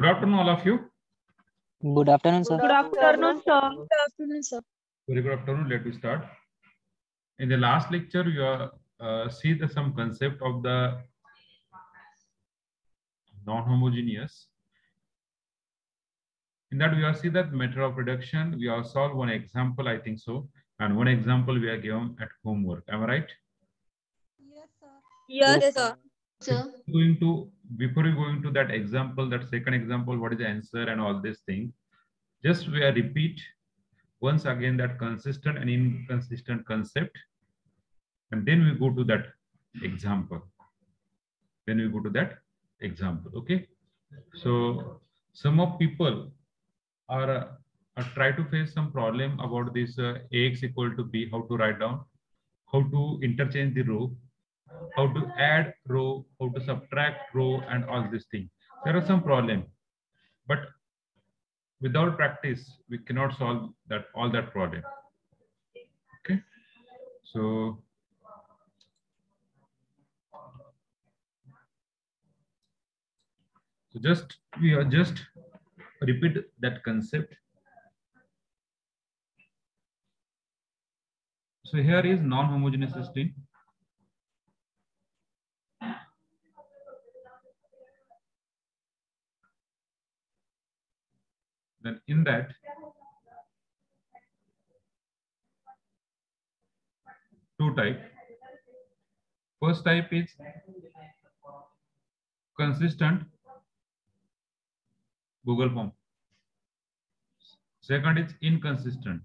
Good afternoon, all of you. Good afternoon, sir. Good afternoon, sir. Good afternoon, sir. Very good afternoon. Let me start. In the last lecture, you see some concept of the non-homogeneous. In that, we have seen that method of reduction. We have solved one example, I think so, and one example we are given at homework. Am I right? Yes, sir. Yes, sir. Before we go into that example, that second example, what is the answer and all these things, just we are repeat once again that consistent and inconsistent concept, and then we go to that example. Okay. So some of people are try to face some problem about this ax equal to b, how to write down, how to interchange the row, how to add row, how to subtract row, and all these things. There are some problem, but without practice we cannot solve all that problem. Okay, so we are just repeat that concept. So here is non-homogeneous system. Then in that, two type. First type is consistent Google form. Second is inconsistent.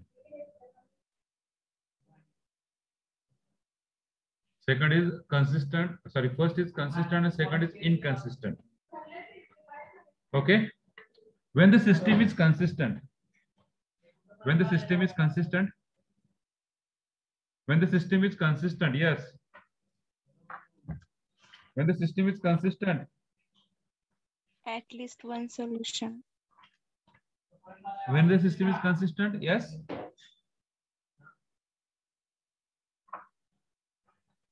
Second is consistent. Sorry, first is consistent and second is inconsistent. Okay. When the system is consistent, yes. When the system is consistent, At least one solution. when the system is consistent, yes.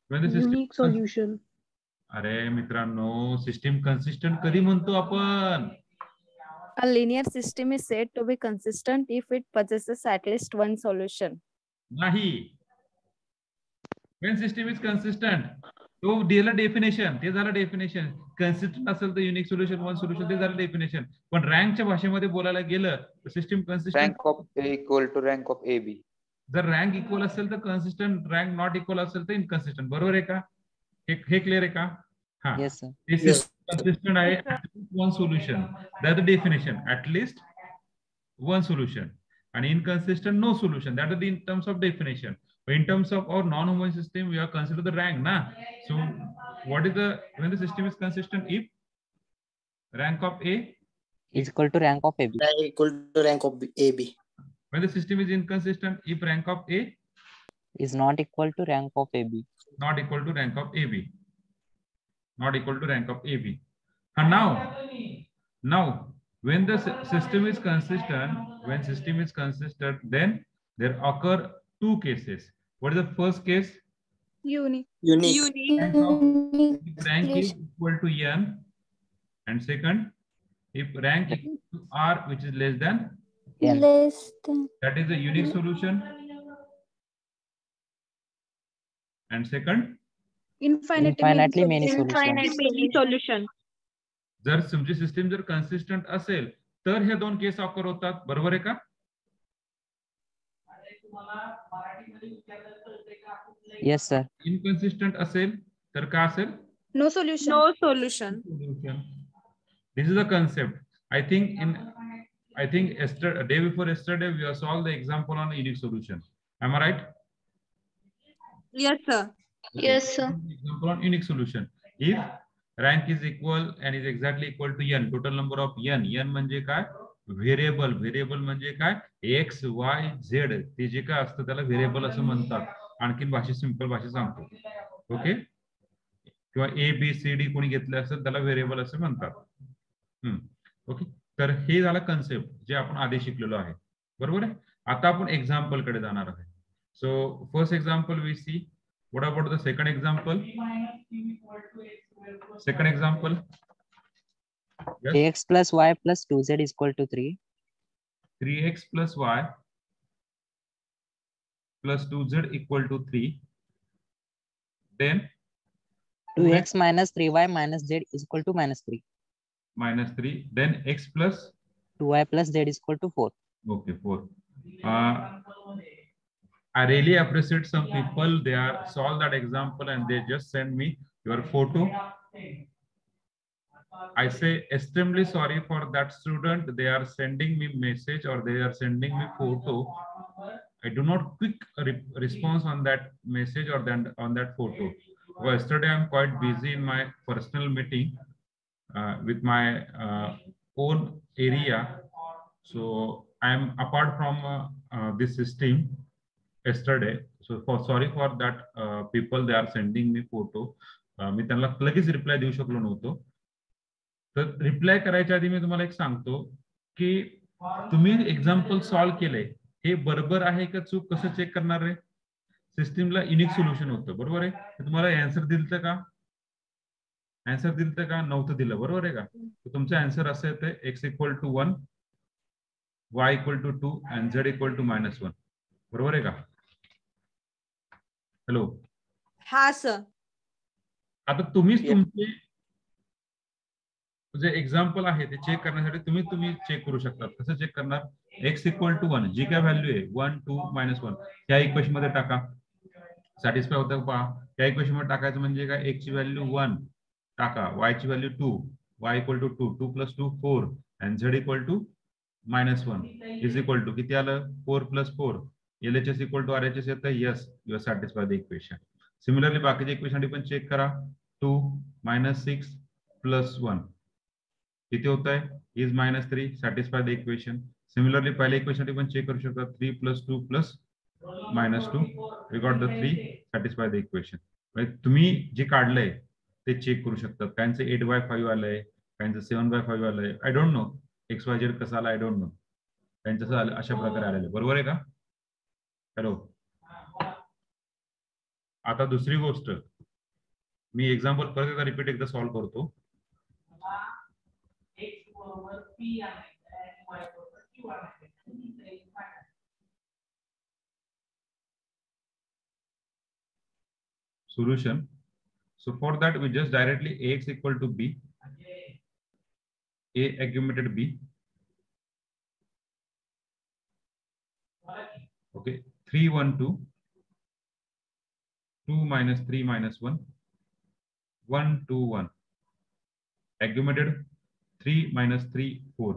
When the system Unique solution. अरे मित्रांनो, system consistent कधी म्हणतो आपण? A linear system is said to be consistent if it possesses at least one solution. नाही. When system is consistent, तो दिला definition, ते झालं डेफिनेशन. Consistent असेल तर युनिक सोल्युशन, वन सोल्युशन, ते झालं डेफिनेशन. पण रँकच्या भाषेमध्ये बोलायला गेलं तर system consistent Rank of A equal to rank of AB. जर रँक इक्वल असेल तर कन्सिस्टंट, रँक नॉट इक्वल असेल तर इनकन्सिस्टंट. बरोबर आहे का? हे क्लिअर आहे का? हा. Yes, sir. This is consistent आहे, at least one solution. That's the definition. At least one solution. And inconsistent, no solution. That is in terms of definition. But in terms of our non-homogeneous system, we are considered the rank, na? So what is when the system is consistent? If rank of A Is equal to rank of AB. Equal to rank of AB. When the system is inconsistent, if rank of A Is not equal to rank of AB. not equal to rank of AB. Not equal to rank of AB. And now when the system is consistent, then there occur two cases. What is the first case? Unique. If rank is equal to n, and second, if rank is equal to r, which is less than, N. that is a unique solution. And second, Infinitely many Infinite solutions. many solution. जर तुमची system जर consistent असेल तर हे दोन केस occur होतात. बरोबर आहे का? Yes, sir. इनकन्सिस्टंट असेल तर का असेल? No solution. No solution. This is the concept. I think yesterday, day before yesterday, we have solved the example on unique solution. Am I right? Yes, sir. Yes, sir. Example on unique solution. If rank is equal and is exactly equal to n, total number of n म्हणजे काय? Variable. Variable म्हणजे काय? x, y, z. ते जे काय असतं त्याला variable असं म्हणतात. आणखीन भाषेत सिंपल भाषेत सांगतो. ओके, किंवा ए बी सी डी कोणी घेतलं असेल त्याला व्हेरिएबल असं म्हणतात. ओके, तर हे झालं कन्सेप्ट जे आपण आधी शिकलेलो आहे. बरोबर आहे. आता आपण एक्झाम्पल कडे जाणार आहे. So first example we see. What about the second example? Second example. Yes. ax plus y plus 2z is equal to 3. 3x plus y plus 2z equal to 3. Then 2x minus 3y minus z is equal to minus 3. minus 3. Then x plus 2y plus z is equal to 4. okay 4. I really appreciate some people. They are solve that example and they just send me your photo. I say extremely sorry for that student. They are sending me message or they are sending me photo. I do not quick response on that message or then on that photo. Well, yesterday I'm quite busy in my personal meeting with my own area. So I'm apart from this system yesterday. So sorry for that people they are sending me photo. मी त्यांना लगेच reply देऊ शकलो नव्हतो. तर reply करायच्या आधी मी तुम्हाला एक सांगतो की तुम्ही एक्झाम्पल सॉल्व्ह केले हे बरोबर आहे का चूक कसं चेक करणार आहे. सिस्टीमला युनिक सोल्युशन होतं बरोबर आहे. तुम्हाला आन्सर दिलं का आन्सर दिलं का नव्हतं दिलं बरोबर आहे का. तुमचं आन्सर असं येतं x equal to 1 y equal to 2 and z equal to -1 बरोबर आहे का. हॅलो हा सर. आता तुम्हीच तुमचे जे एक्झाम्पल आहे ते चेक करण्यासाठी तुम्ही चेक करू शकता. कसं चेक करणार. x इक्वल टू 1 जी काय व्हॅल्यू आहे 1 2 -1 त्या इक्वेशन मध्ये टाका. सॅटिस्फाय होतं पहा. त्या इक्वेशन मध्ये टाकायचं म्हणजे काय x ची व्हॅल्यू 1 टाका y ची value 2 y equal to 2 2 + 2 4 and z equal to -1 is equal to किती आलं 4 + 4 LHS इक्वल टू RHS येतं. Yes you are satisfy the equation. Similarly बाकीच्या इक्वेशन पण चेक करा. 2 -6 + 1 किती होत आहे is -3 satisfy the equation. Similarly पहिल्या इक्वेशन पण चेक करू शकता. 3 + 2 + -2 we got the 3 satisfy the equation. तुम्ही जे काढलंय ते चेक करू शकतात. काहींचं 8/5 आलंय काहींचं 7/5 आलंय. आय डोंट नो XYZ कसं आलं आय डोंट नो. त्यांचं अशा प्रकारे आलेलं बरोबर आहे का. हॅलो आता दुसरी गोष्ट मी एक्झाम्पल परत एकदा रिपीट एकदा सॉल्व्ह करतो. Solution. So for that we just directly ax equal to b, a augmented b. Okay, 3 1 2 2 - 3 - 1 1 2 1 augmented 3 - 3 4.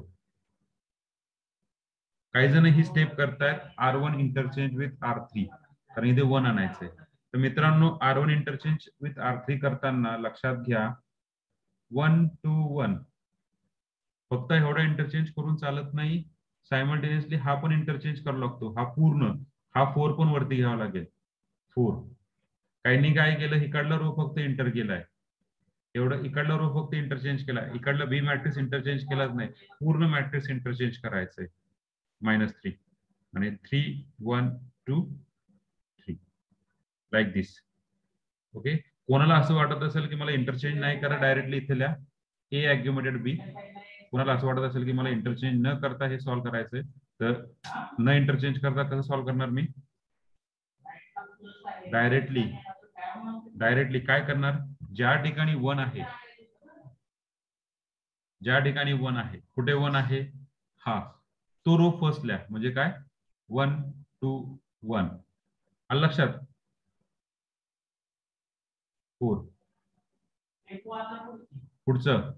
काही जण ही स्टेप करतायत R1 इंटरचेंज विथ R3 कारण इथे 1 आणायचंय. तर मित्रांनो R1 इंटरचेंज विथ R3 करताना लक्षात घ्या 1 2 1 फक्त एवढा इंटरचेंज करून चालत नाही. सायमल्टेनियसली हा पण इंटरचेंज करावा लागतो. हा पूर्ण हा 4 पण वरती घ्यावा लागेल 4. काहींनी काय केलं इकडला रो फक्त इंटर केलाय. एवढं इकडला रो फक्त इंटरचेंज केला. इकडला बी मॅट्रिक्स इंटरचेंज केलाच नाही. पूर्ण मॅट्रिक्स इंटरचेंज करायचंय. -3 आणि 3 1 2 3 लाईक दिस. ओके कोणाला असं वाटत असेल की मला इंटरचेंज नाही करा डायरेक्टली इथे लिहा ए अग्युमेटेड बी. कोणाला असं वाटत असेल की मला इंटरचेंज न करता हे सॉल्व्ह करायचंय तर न इंटरचेंज करता कसं सॉल्व्ह करणार मी डायरेक्टली काय करणार. ज्या ठिकाणी 1 आहे कुठे 1 आहे हा तो रो फर्स्ट लिहा म्हणजे काय 1 2 1 आलं लक्षात. 4 पुढचं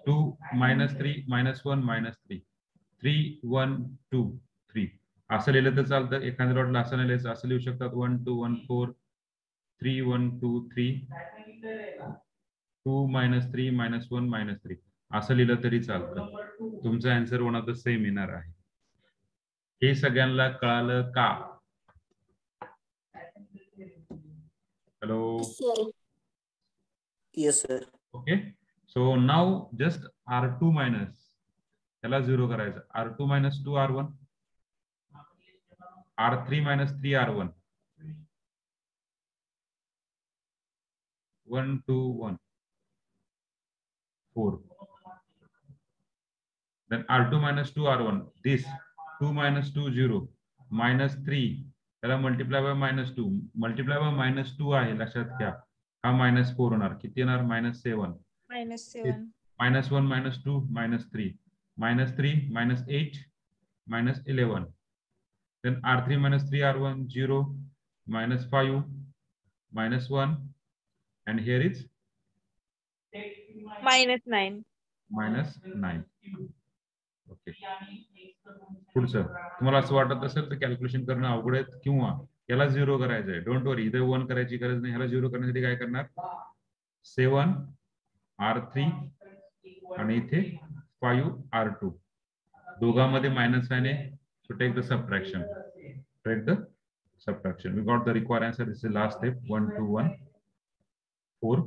2 -3 -1 -3 3 1 2 3 असं लिहिलं तर चालतं. एखाद्या लॉटला असं नाही लिहायचं. असं लिहू शकतात 1 2 1 4 3 1 2 3 2 -3 -1 -3 असं लिहिलं तरी चालतं. तुमचं answer one of the same येणार आहे. हे सगळ्यांना कळालं का. Hello Yes, sir. Okay so now just R2 minus त्याला 0 करायचं. R2 - 2 R1 R3 - 3 R1 1 2 1 4. Then R2 minus 2 R1. This 2 minus 2 0 minus 3 त्याला मल्टिप्लाय बाय -2 मल्टिप्लाय बाय -2 आहे लक्षात घ्या. हा -4 होणार. किती येणार? -7. -7. -1 -2 -3 -3 -8 -11. Then R3 minus 3 R1 0 -5 -1 and here is -9. -9. Okay. पुढचं तुम्हाला असं वाटत असेल तर कॅल्क्युलेशन करणं अवघड आहे किंवा याला 0 करायचं आहे. डोंट वरी, इथे 1 करायची गरज नाही. ह्याला 0 करण्यासाठी काय करणार? 7 R3 आणि इथे 5 R2. दोघांमध्ये मायनस साइन आहे. So take the subtraction. Take the subtraction. We got the required answer. This is the last step. 1 2 1 4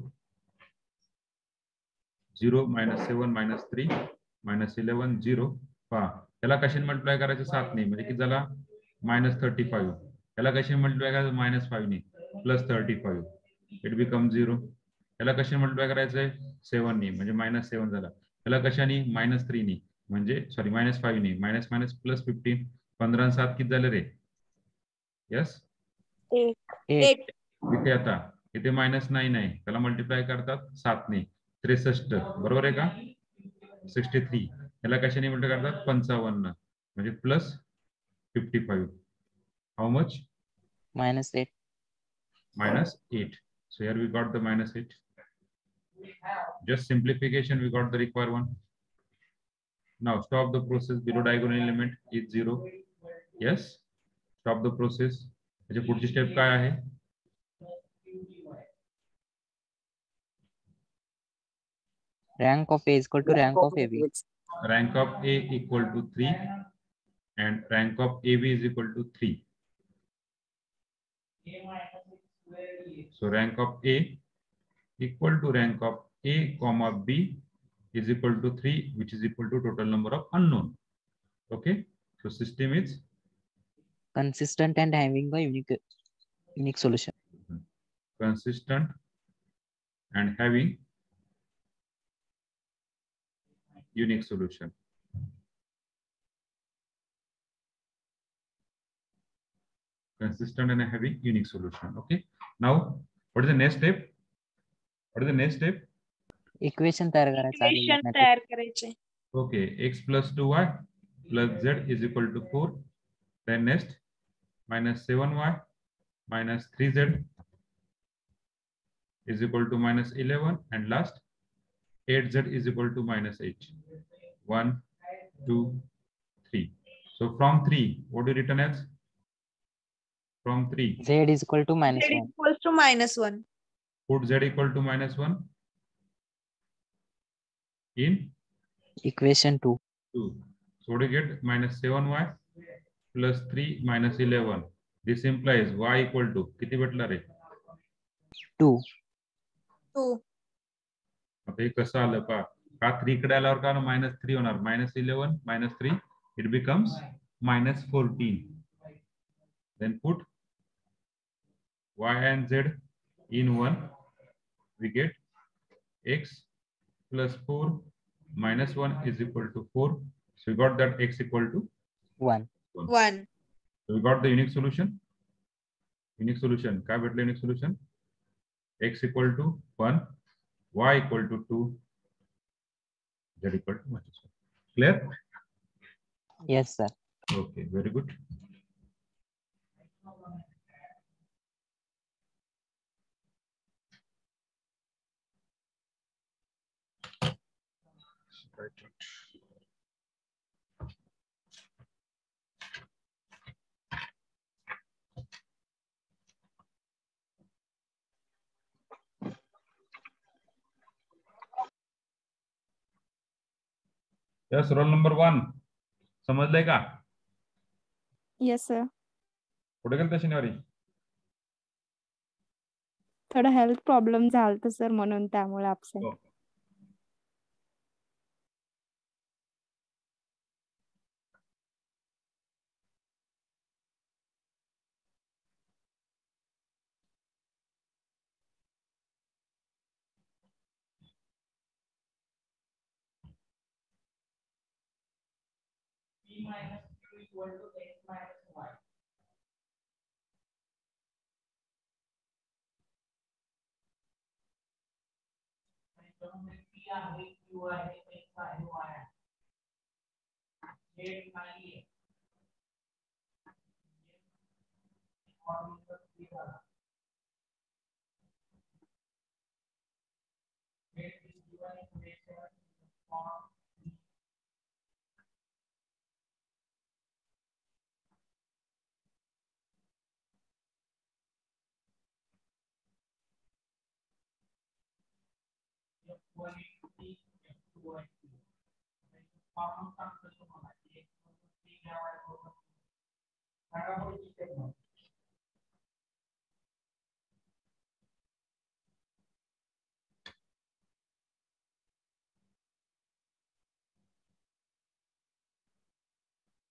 0 -7 -3 -11 0. पहा त्याला कशाने मल्टिप्लाय करायचं? 7 ने, म्हणजे किती झाला? -35. त्याला कशाने मल्टिप्लाय करायचं? -5 ने +35. It become 0. त्याला कशाने मल्टिप्लाय करायचंय? 7 ने, म्हणजे -7 झाला. त्याला कशाने? -3 ने, म्हणजे सॉरी -5 ने, मायनस मायनस +15. 15 आणि 7 किती झाले रे? यस 8. इथे आता इथे -9 आहे. त्याला मल्टिप्लाय करतात 7 ने, 63. बरोबर आहे का? 63. याला कशाने मल्टिप्लाय करतात? 55, म्हणजे +55. How much? -8. -8. So here we got the -8. Just simplification, we got the required one. Now stop the process. Below diagonal element is 0. Yes, stop the process. म्हणजे पुढची स्टेप काय आहे? Rank of A is equal to rank of AB. Rank of A equal to 3 and rank of AB is equal to 3. So rank of A equal to rank of A comma B is equal to 3, which is equal to total number of unknown. Okay, so system is Consistent and having a unique solution. consistent and having unique solution. Consistent and having unique solution. Okay, now what is the next step? What is the next step? Equation तयार करायचं आहे. Equation तयार करायचे. Okay, x plus 2y plus z is equal to 4. Then next, -7y minus 3z is equal to -11, and last 8z is equal to -8. 1 2 3. So from 3, what do you written as? From 3, Z is equal to Z -1. equals to -1. put z equal to -1 in Equation 2. 2. So what do you get? -7y plus 3 -11. This implies y equal to किती भेटला रे? 2. 2. आता हे कसं आलं पहा. का 3 कडे आल्यावर का -3 होणार? -11 -3, it becomes -14. Then put y and z in 1. We get x plus 4 minus 1 is equal to 4. So we got that x equal to 1. 1. So we got the unique solution. Unique solution. काय भेटलं unique solution? X equal to 1, y equal to 2, z equal to -1. Clear? Yes, sir. Okay, very good. Right. Yes, roll number 1. समजलंय का? Yes, sir. कुठे गेलता शनिवारी? थोडं health problem झालतं sir, म्हणून त्यामुळे absent. हो.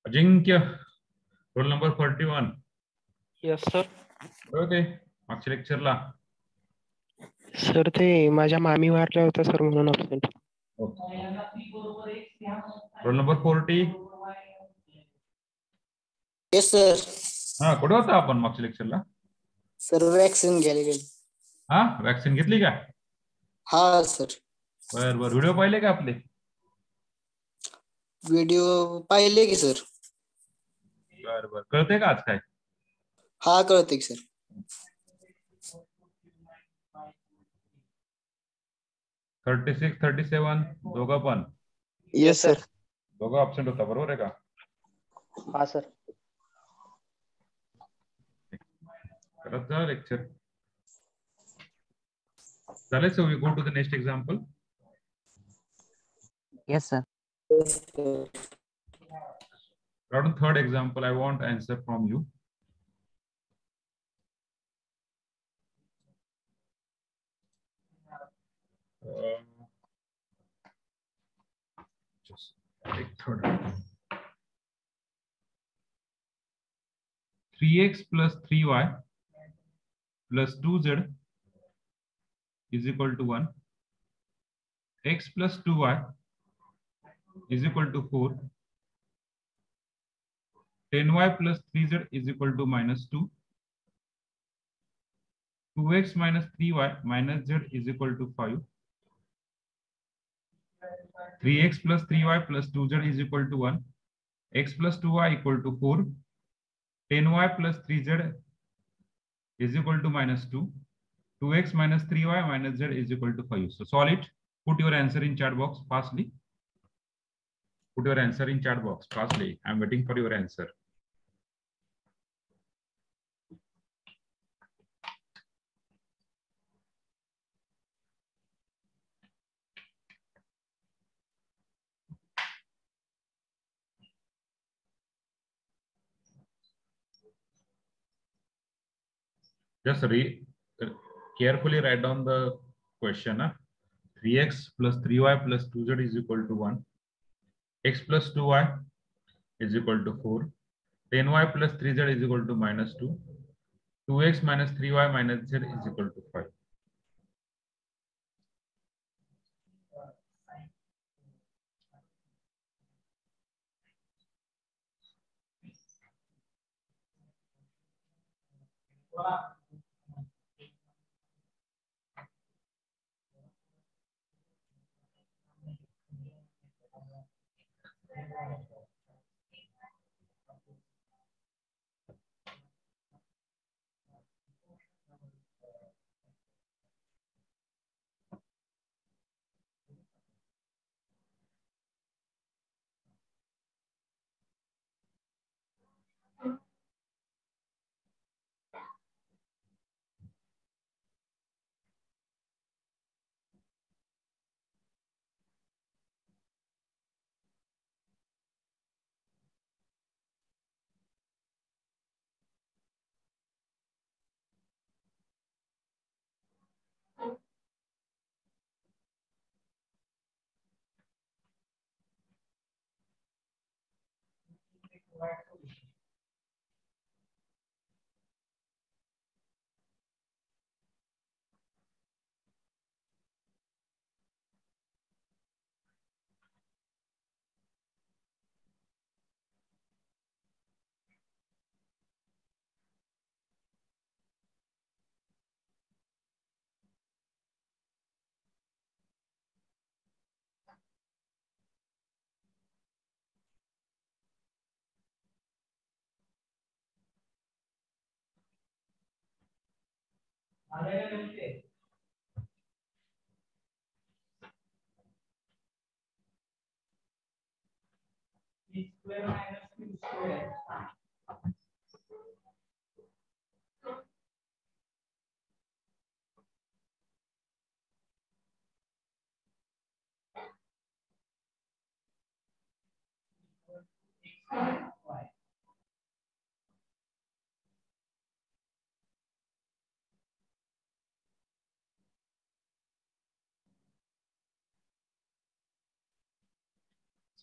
अजिंक्य, रोल नंबर 41. Yes sir. होते मागच्या लेक्चरला. सर ते माझ्या मामी वारल्या होत्या सर म्हणून absent. Roll number 40. Yes sir. हा, कुठे होता आपण मागच्या लेक्चरला? सर वॅक्सिन घ्यायला गेले. हा, वॅक्सिन घेतली का? हा सर. बर बर, व्हिडिओ पाहिले का आपले? व्हिडिओ पाहिले की सर. बर बर, कळते का आज काय? हा कळते की सर. 36, 37 दोघं पण? Yes sir. दोघं ऑप्शन होता, बरोबर आहे का? हा सर. करत जा लेक्चर. झाले, so we go to the next example. Yes, sir. Yes, sir. Third example, I want answer from you. Just take third. 3x plus 3y plus 2z is equal to 1. X plus 2y is equal to 4. 10y plus 3z is equal to minus 2. 2x minus 3y minus z is equal to 5. 3x plus 3y plus 2z is equal to 1. X plus 2y equal to 4. 10y plus 3z is equal to minus 2. 2x minus 3y minus z is equal to 5. So solve it. Put your answer in chat box fastly. Put your answer in chat box fastly. I'm waiting for your answer. Just carefully write down the question. 3x plus 3y plus 2z is equal to 1. X plus 2y is equal to 4. 10y plus 3z is equal to minus 2. 2x minus 3y minus z is equal to 5.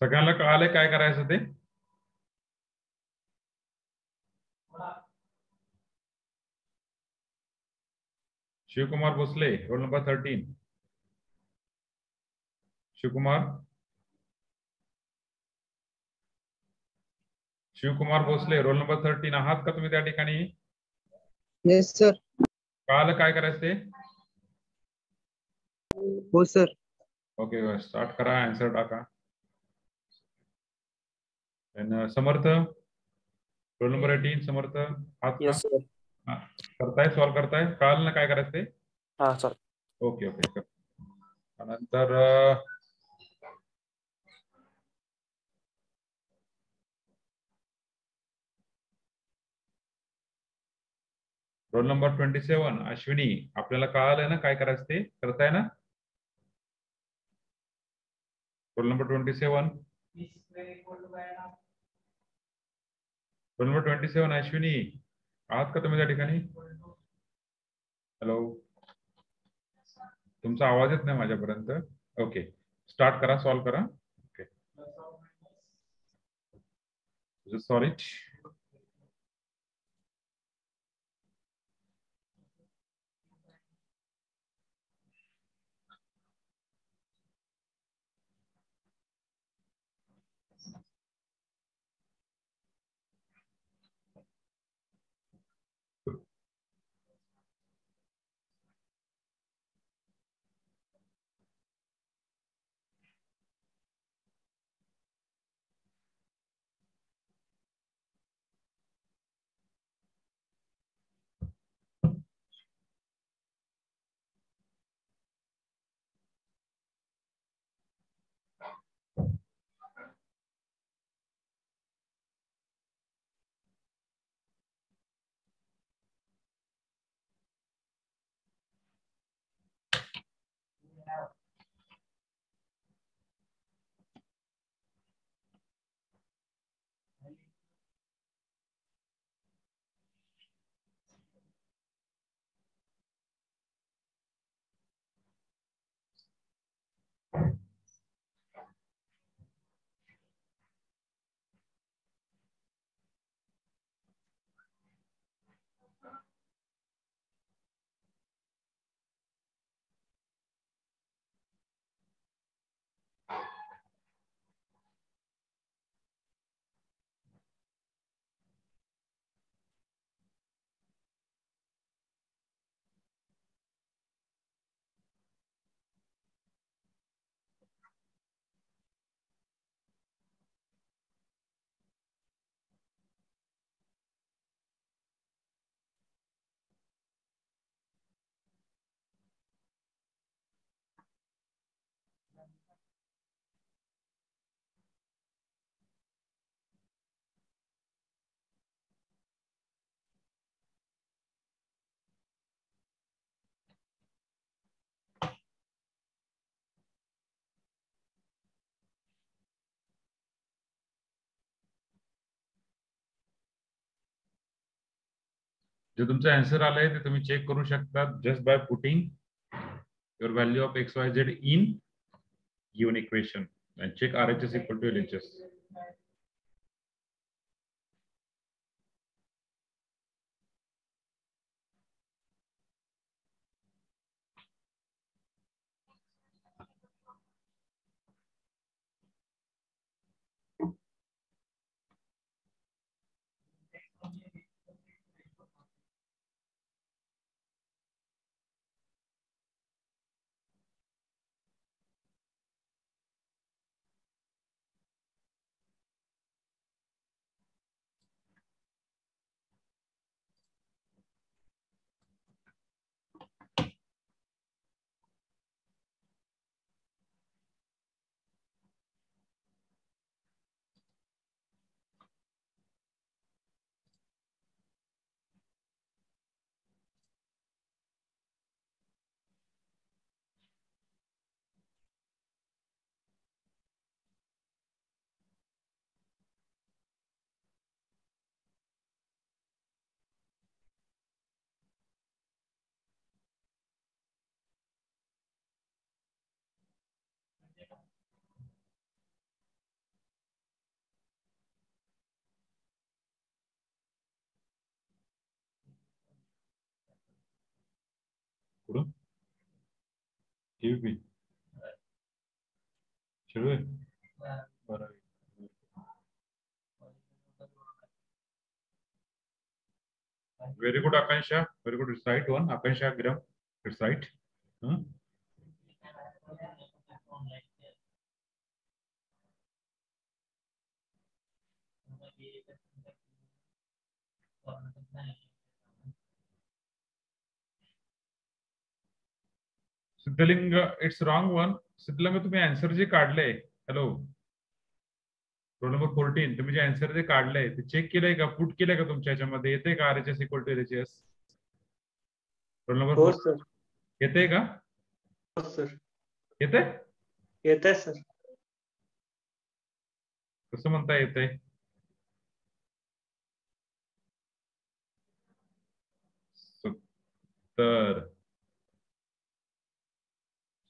सगळ्यांना कळालंय काय करायचं ते? Shivkumar Bhosale, roll number 13. Shivkumar Bhosale, roll number 13 आहात का तुम्ही त्या ठिकाणी? Yes sir. कळालं काय करायचं ते? हो सर. ओके, स्टार्ट करा, आन्सर टाका. समर्थ, रोल नंबर 18 समर्थ आहात का? Yes sir. करताय, सॉल्व करताय? कळालं ना काय करायचं ते? हा सर. Okay okay. नंतर रोल नंबर 27 अश्विनी, आपल्याला कळालं ना काय करायचं ते? करताय ना? Roll number 27, roll number 27 Ashwini आहात का तुम्ही त्या ठिकाणी? हॅलो, तुमचा आवाज येत नाही माझ्यापर्यंत. ओके, स्टार्ट करा, सॉल्व करा. Okay, sorry. जे तुमचं आन्सर आलंय ते तुम्ही चेक करू शकता just by putting your value of XYZ in given equation and check RHS equal to LHS. TVP. Should we? Very good, Akansha. Very good. It's right one. Akansha Gram. It's right. Siddhaling, it's wrong one. Siddhaling तुम्ही answer जे काढले, hello, roll number 14, तुम्ही जे answer जे काढले ते check केलंय का, पुट केलंय का तुमच्या याच्यामध्ये, येते का RHS equal to LHS? Roll number हो सर. येते का? हो सर. येते? येते सर. कसं म्हणता येते? तर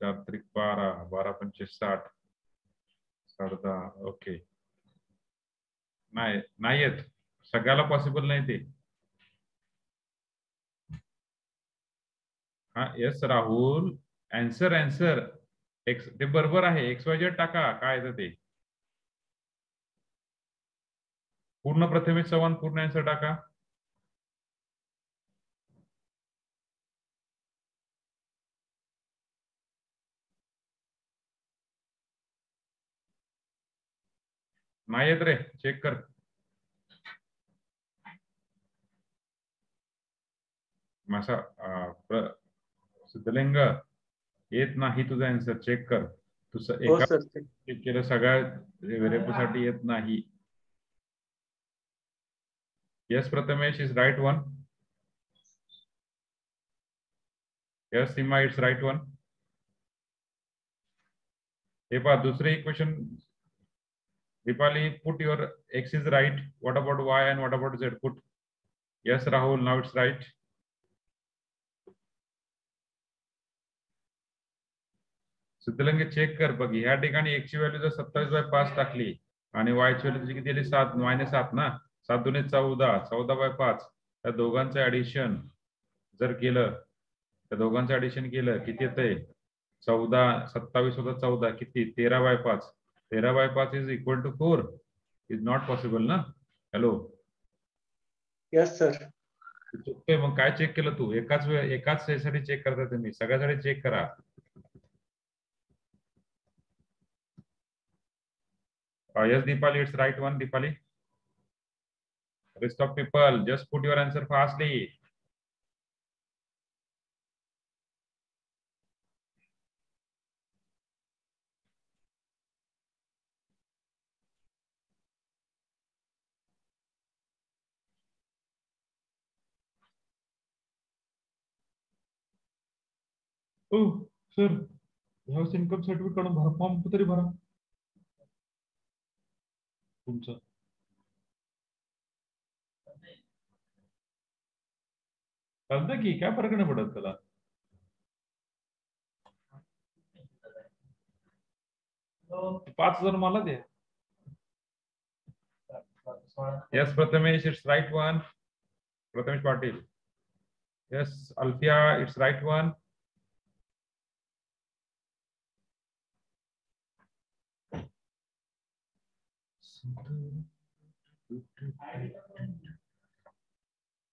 4×12, 12×5 60, 10. ओके. नाही येत, सगळ्याला पॉसिबल नाही ते. हा यस राहुल, आन्सर एक्स ते बरोबर आहे. XYZ टाका, काय येतं ते पूर्ण. प्रथमेश चव्हाण पूर्ण आन्सर टाका. नाही येत रे, चेक कर. मासा सिद्धलिंग येत नाही तुझा आन्सर, चेक कर. तुझं एका चेक केलं, सगळ्या व्हेरिएबल साठी येत नाही. Yes Prathamesh is right one. Yes Seema it's right one. हे पहा दुसरे equation. Dipali, put your X is right. What about Y and what about Z? Put. Yes, Rahul, now it's right. Siddhling check कर बघ, ह्या ठिकाणी X ची व्हॅल्यू जर 27/5 टाकली आणि Y ची व्हॅल्यू किती आली, 7 -7 ना. 7 दुने 14, 14/5. त्या दोघांचं ऍडिशन जर केलं, त्या दोघांचं ऍडिशन केलं किती येतंय? 14, 27 होता 14, किती? 13/5. 13/5 is equal to 4. Is not possible ना. हॅलो. Yes sir. चुकतोय मग काय चेक केलं तू? एकाच साठी चेक करता तुम्ही, सगळ्यासाठी चेक करा. Yes Deepali, it's right one. Deepali, rest of people just put your answer fastly. Oh sir, house income certificate काढून भरा, फॉर्म तरी भरा तुमचं. चालतं की, काय फरक नाही पडत त्याला. $5,000 मला दे. Yes Prathamesh, it's right one. Prathamesh Patil. Yes Alfia, it's right one.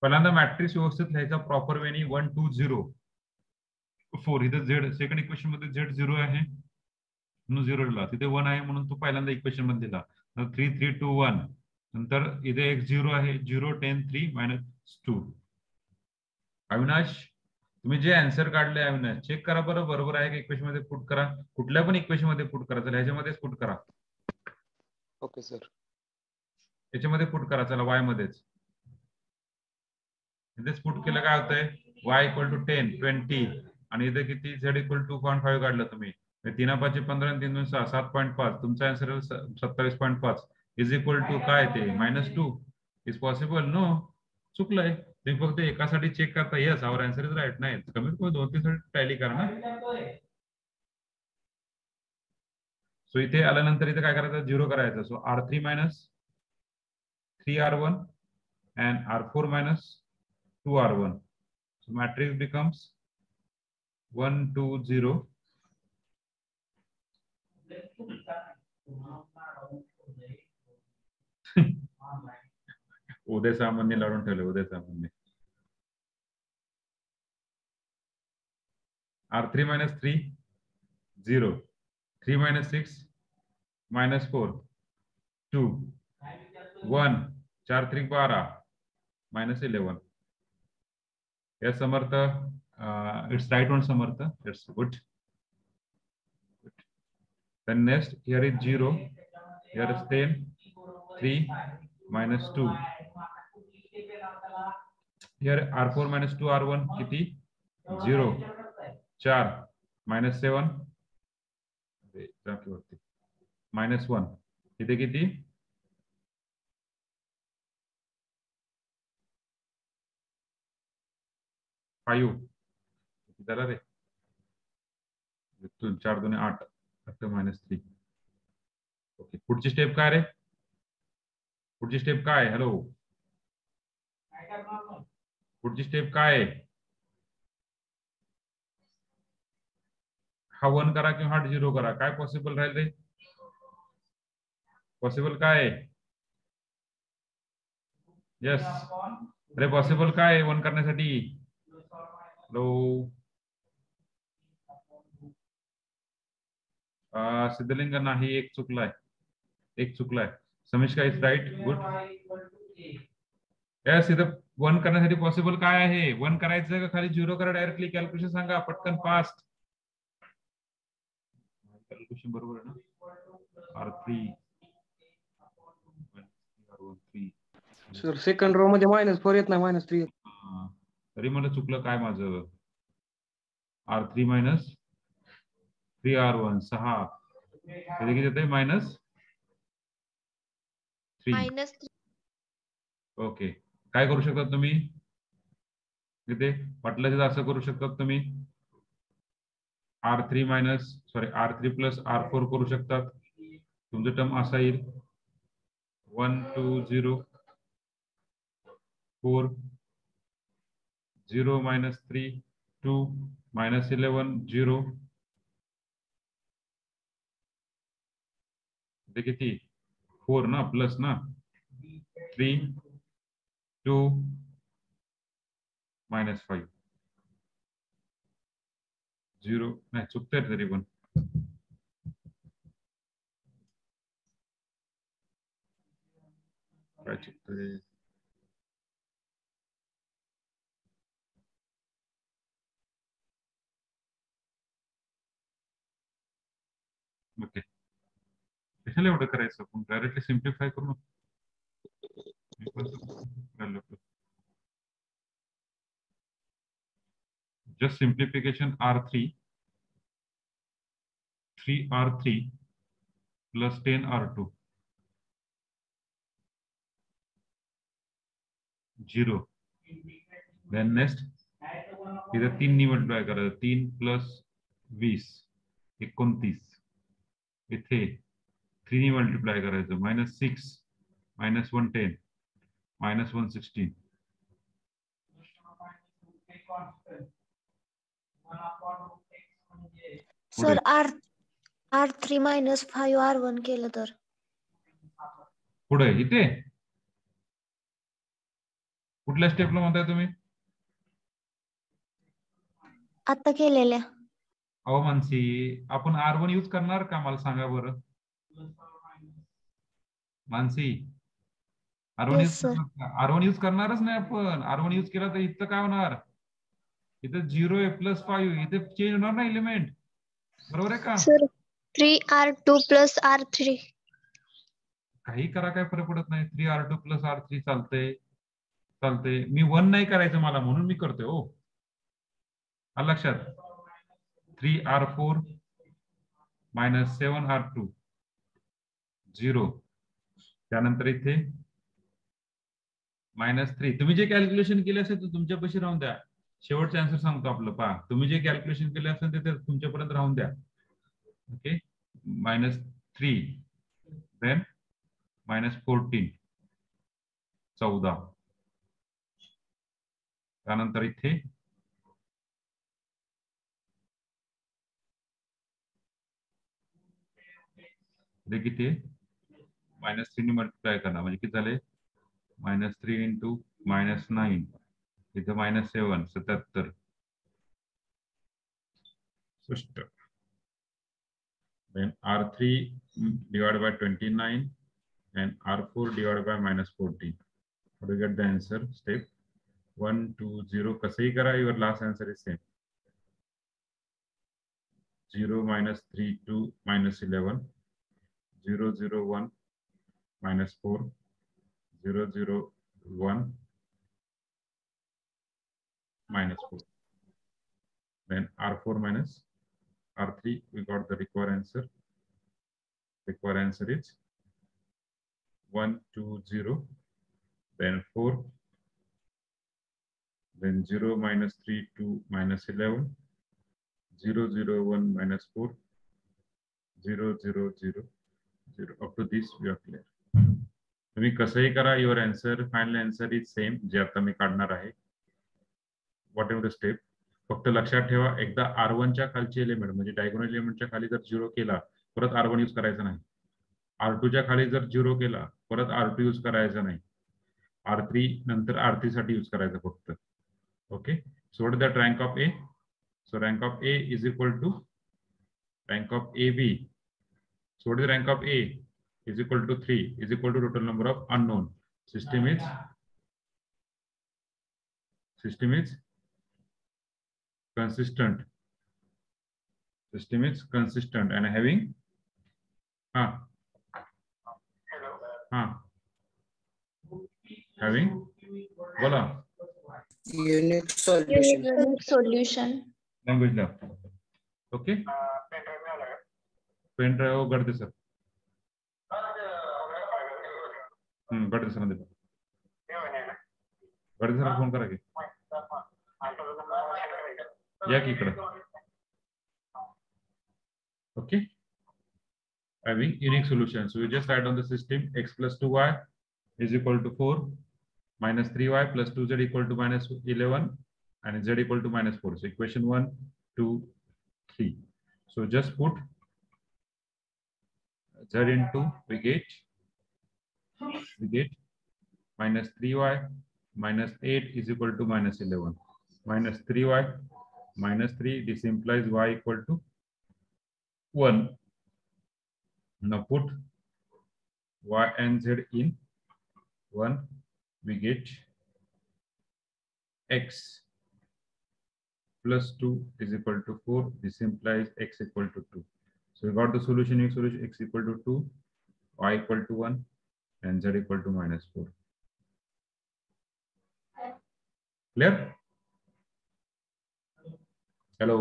पहिल्यांदा मॅट्रिक्स व्यवस्थित लिहायचा प्रॉपर वेनी. 1 2 0 4. इथे Z सेकंड इक्वेशन मध्ये Z 0 आहे म्हणून 0 लिहिला, तिथे 1 आहे म्हणून तो पहिल्यांदा इक्वेशन मध्ये दिला. 3 3 2 1. नंतर इथे X 0 आहे, 0 10 3 -2. अविनाश, तुम्ही जे आन्सर काढले अविनाश, चेक करा बरं, बरोबर आहे का? इक्वेशन मध्ये पुट करा, कुठल्या पण इक्वेशन मध्ये पुट करा. चला ह्याच्यामध्येच पुट करा. Okay sir. याच्यामध्ये पुट करा, चला Y मध्येच. इथेच पुट केलं काय होतंय? Y = 10 20 आणि इथे किती? Z = 2.5 काढलं तुम्ही. 3 5 15 आणि 3 2 6 7.5. तुमचा आन्सर 27.5 इज इक्वल टू काय ते? -2. Is possible? नो, चुकलंय. तुम्ही फक्त एकासाठी चेक करता. Yes our answer is right. नाही, कमीत कमी 2-3 साठी टॅली करा ना. सो इथे आल्यानंतर इथे काय करायचं? 0 करायचं. So R3 - 3R1 and R4 - 2R1. So matrix becomes 1 2 0 उदय सामंतने लावून ठेवले. उदय सामंतने. R3 minus 3 0. 3 minus 6 minus 4 2 1 4 3 12 minus 11. Yes, Samartha. It's right one, Samartha. That's good. Then next, here is 0. Here is 10. 3 minus 2. Here R4 minus 2 R1 किती 0 4 minus 7 minus 1 इथे किती 5 झाला रे 4 2 8 minus 3. Okay पुढची step काय रे पुढची step काय हॅलो पुढची step काय हा 1 करा किंवा हा 0 करा काय पॉसिबल राहील रे पॉसिबल काय यस अरे पॉसिबल काय 1 करण्यासाठी हॅलो सिद्धलिंग नाही एक चुकलाय समीक्षा इज राईट गुड यस इथं 1 करण्यासाठी पॉसिबल काय आहे 1 करायचं का खाली 0 करा डायरेक्टली कॅल्क्युलेशन सांगा पटकन फास्ट कॅल्क्युलेशन बरोबर आहे ना R3 सर सेकंड रो मध्ये -4 येत नाही -3 तरी मला चुकलं काय माझं R3 minus 3 R1 6 इथे किती येते -3 ओके काय करू शकता तुम्ही इथे वाटलं तर असं करू शकता तुम्ही R3 plus R4 करू शकतात तुमचं टर्म असा येईल 1 2 0 4 0 minus 3 2 minus 11 0 इथे किती 4 ना प्लस ना 3 2 minus 5 0 नाही चुकतंय तरी पण काय चुकतंय ओके कशाला एवढं करायचं आपण डायरेक्टली सिम्प्लिफाय करू just simplification R3 3R3 plus 10 R2 0 then next इधर 3 नी मल्टिप्लाय करायचं 3 plus 20 29 इथे 3 नी मल्टिप्लाय करायचं -6 -110 -116 सर R3 minus 5 R1 केलं तर पुढे इथे कुठल्या स्टेपला म्हणताय तुम्ही आता केलेल्या अहो मानसी आपण R1 यूज करणार का मला सांगा बरं मानसी R1 यूज करणारच नाही आपण R1 यूज केला तर इथं काय होणार इथं 0 आहे +5 इथे चेंज होणार ना एलिमेंट बरोबर आहे का सर 3R2 plus R3 काही करा काय फरक पडत नाही 3R2 plus R3 चालते मी 1 नाही करायचं मला म्हणून मी करतोय हो आलं लक्षात 3R4 minus 7R2 0 त्यानंतर इथे -3 तुम्ही जे कॅल्क्युलेशन केले असेल तर तुमच्यापाशी राहून द्या शेवटचे आन्सर सांगतो आपलं पहा तुम्ही जे कॅल्क्युलेशन केले असेल ते तुमच्यापर्यंत राहून द्या ओके -3 देन -14 14 त्यानंतर इथे ते किती आहे -3 ने मल्टिप्लाय करणार म्हणजे किती झाले -3 इंटू -9 इथं -7 77 60 then R3 divided by 29 and R4 divided by -14. How do you get the answer? Step 1 2 0 कसंही करा, your last answer is same. 0 -3 2 -11 0 0 1 -4 0 0 1 -4. Then R4 minus R3, we got the required answer. Required answer is 1 2 0, then 4, then 0 -3 2 -11 0 0 1 -4 0 0 0 0. Up to this we are clear. तुम्ही कसंही करा, your answer final answer is same जे आता मी काढणार आहे. What ever the step, फक्त लक्षात ठेवा एकदा R1 च्या खालची एलिमेंट म्हणजे डायगोनल एलिमेंटच्या खाली जर 0 केला परत R1 यूज करायचा नाही. R2 च्या खाली जर 0 केला परत R2 यूज करायचा नाही. R3 नंतर R3 साठी यूज करायचा फक्त. Okay, so what is the rank of A? So rank of A is equal to rank of AB. So what is the rank of A? Is equal to 3 is equal to total number of unknown. System is consistent. System is consistent and having having bola unique solution. Unique solution. language lab. Okay, pen drive गढ़ते sir गढ़ते sir गढ़ते sir phone करा की या की इकडे. Okay, having unique solution. So we just write on the system x plus 2y is equal to 4 minus 3y plus 2z equal to -11 and z equal to -4. So equation 1 2 3. So just put z into we get -3y minus 8 is equal to -11 minus 3y minus 3. This implies y equal to 1. Now put y and z in 1, we get x plus 2 is equal to 4. This implies x equal to 2. So we got the solution, x equal to 2, y equal to 1 and z equal to -4. Clear? Hello.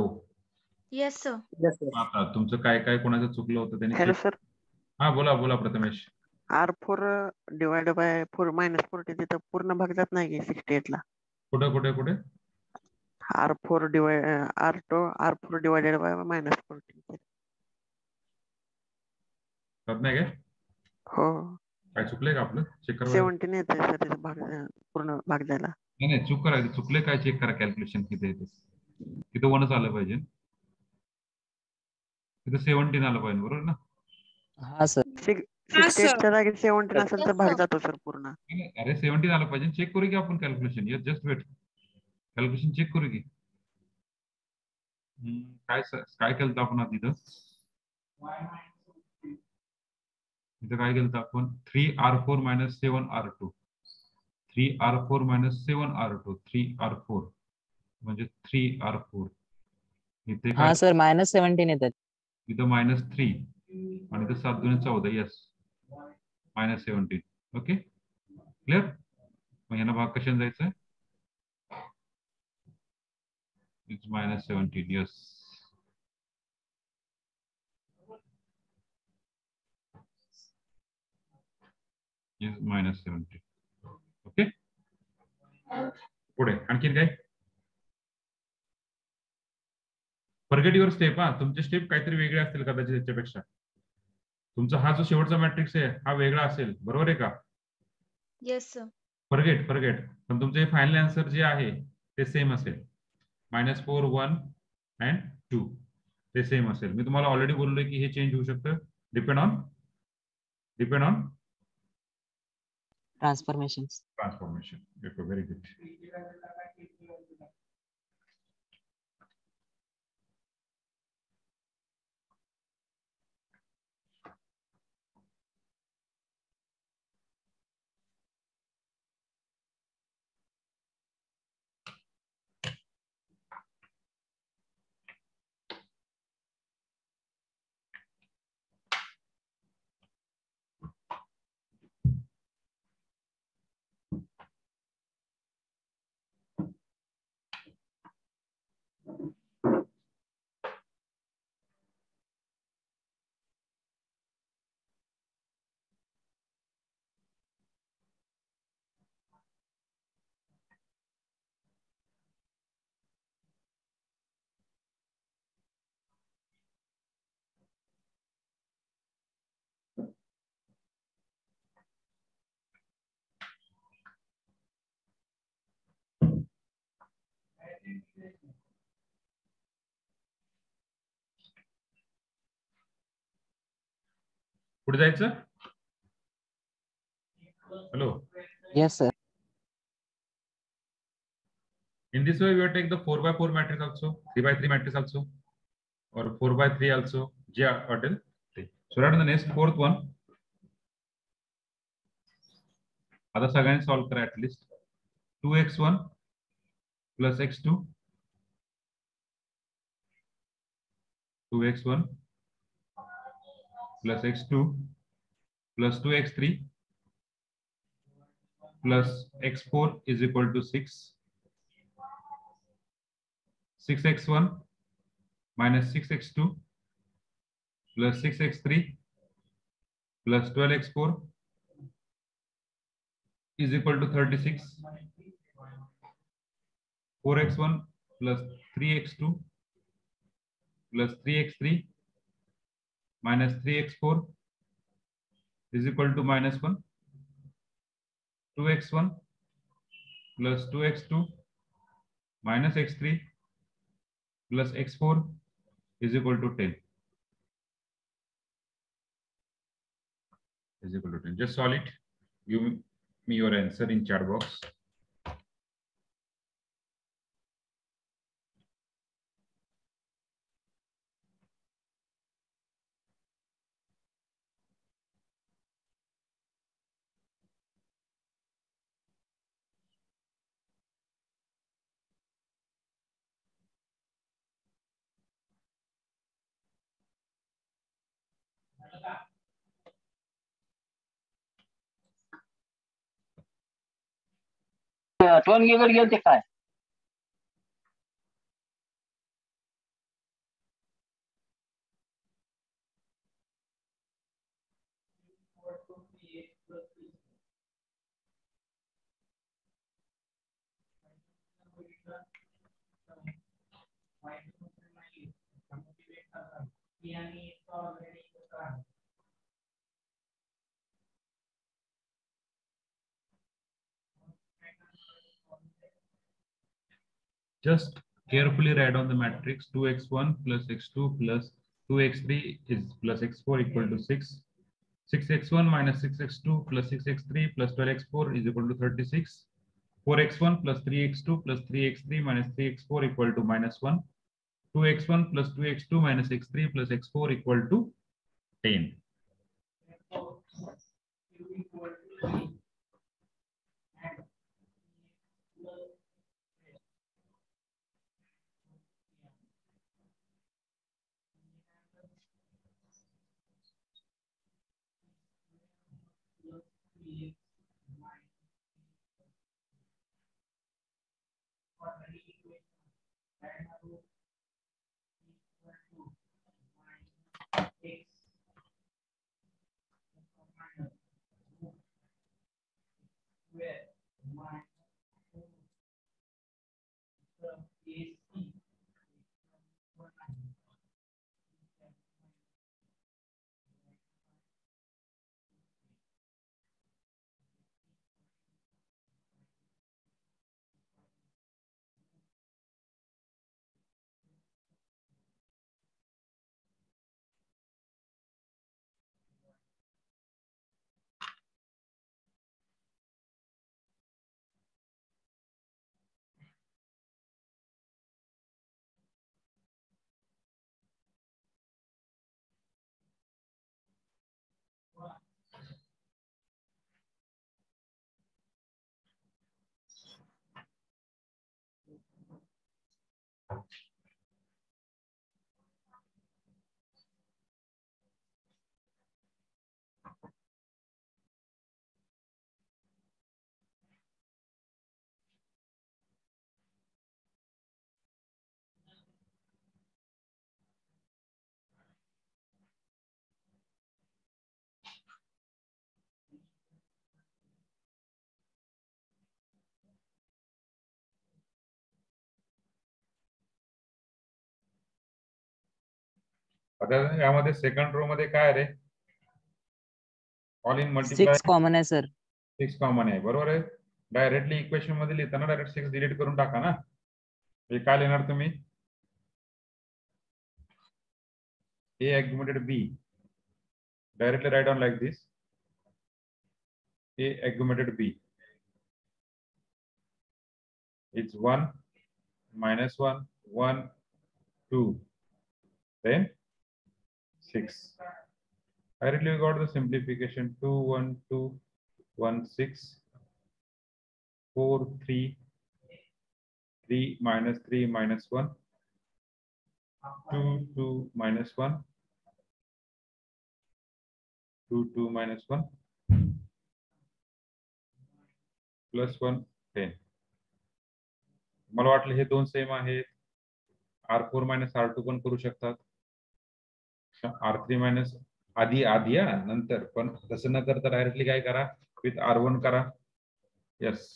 Yes, sir. Yes, sir. आता तुमचं काय काय कोणाचं चुकलं होतं hello त्यांनी. Sir, हा बोला बोला प्रथमेश. R4 डिवाइड बाय 4 -40 तिथं पूर्ण भाग जात नाही की 68 ला. कुठे कुठे कुठे R4 डिवाइडेड बाय -40. करत नाही काय? हो, काय चुकलंय का आपलं? चेक करा. 17 येते सर तिथं भाग पूर्ण भाग जायला. नाही नाही, चूक करायचं. चुकले काय चेक करा. कॅल्क्युलेशन किती आहे ते. तिथं 1च आलं पाहिजे. तिथं 17 आलं पाहिजे, बरोबर ना? हा सर. 68च्या जागी 17 असेल तर भाग जातो सर पूर्ण. अरे 17 आलं पाहिजे. चेक करू की आपण calculation. Yes, just wait. Calculation check करू की. काय केलं आपण आता तिथं? इथं काय केलं आपण? 3R4 - 7R2. 3R4 - 7R2. 3R4 म्हणजे 3R4. इथे हा सर -17 येतात. इथं -3 आणि इथं 7 2 14. यस, -17. Okay, clear? मग यांना भाग कशाने जायचं? इट्स -17. Yes, is -17. ओके, पुढे आणखीन काय? Forget your step. तुमचे स्टेप काहीतरी वेगळे असतील कदाचित याच्यापेक्षा. तुमचा हा जो शेवटचा मॅट्रिक्स आहे हा वेगळा असेल, बरोबर आहे का? Yes, sir. फॉरगेट पण तुमचे फायनल आन्सर जे आहे ते सेम असेल. -4 1 and 2 ते सेम असेल. मी तुम्हाला ऑलरेडी बोललोय की हे चेंज होऊ शकतं depend on Depend on Transformations. transformation. Okay, very good. पुढे जायचं. Hello. Yes, sir. In this way, we will take the 4 by 4 matrix also, 3 by 3 matrix also, or 4 by 3 also. Order. So right on the next fourth one. आता सगळ्यांनी solve करा at least. 2x1 plus x2, 2x1 plus x2 plus 2x3 plus x4 is equal to 6. 6x1 minus 6x2 plus 6x3 plus 12x4 is equal to 36. 4x1 plus 3x2 plus 3x3 minus 3x4 is equal to minus 1. 2x1 plus 2x2 minus x3 plus x4 is equal to 10. Is equal to 10. Just solve it. Give me your answer in chat box. आठवण गेलं गेलं ते काय Just carefully write down the matrix. 2x1 plus x2 plus 2x3 is plus x4 equal to 6. 6x1 minus 6x2 plus 6x3 plus 12x4 is equal to 36. 4x1 plus 3x2 plus 3x3 minus 3x4 equal to minus 1. 2x1 plus 2x2 minus x3 plus x4 equal to 10. आता यामध्ये second row मध्ये काय रे? All in multiply 6 common आहे sir. 6 common आहे, बरोबर आहे. Directly equation मध्ये लिहिताना डायरेक्ट 6 डिलीट करून टाका ना. हे काय लिहिणार तुम्ही? A augmented B. Directly write down like this. A augmented B. It's 1, -1, 1, 2, then 6. Directly we got the simplification. 2, 1, 2, 1, 6, 4, 3, 3 minus 3 minus 1, 2, 2 minus 1, 2, 2 minus 1, plus 1, 10. मला वाटलं हे दोन सेम आहेत. R4 minus R2 पण करू शकतात. R3 minus आधी नंतर, पण तसं न करता डायरेक्टली काय करा, विथ R1 करा. Yes.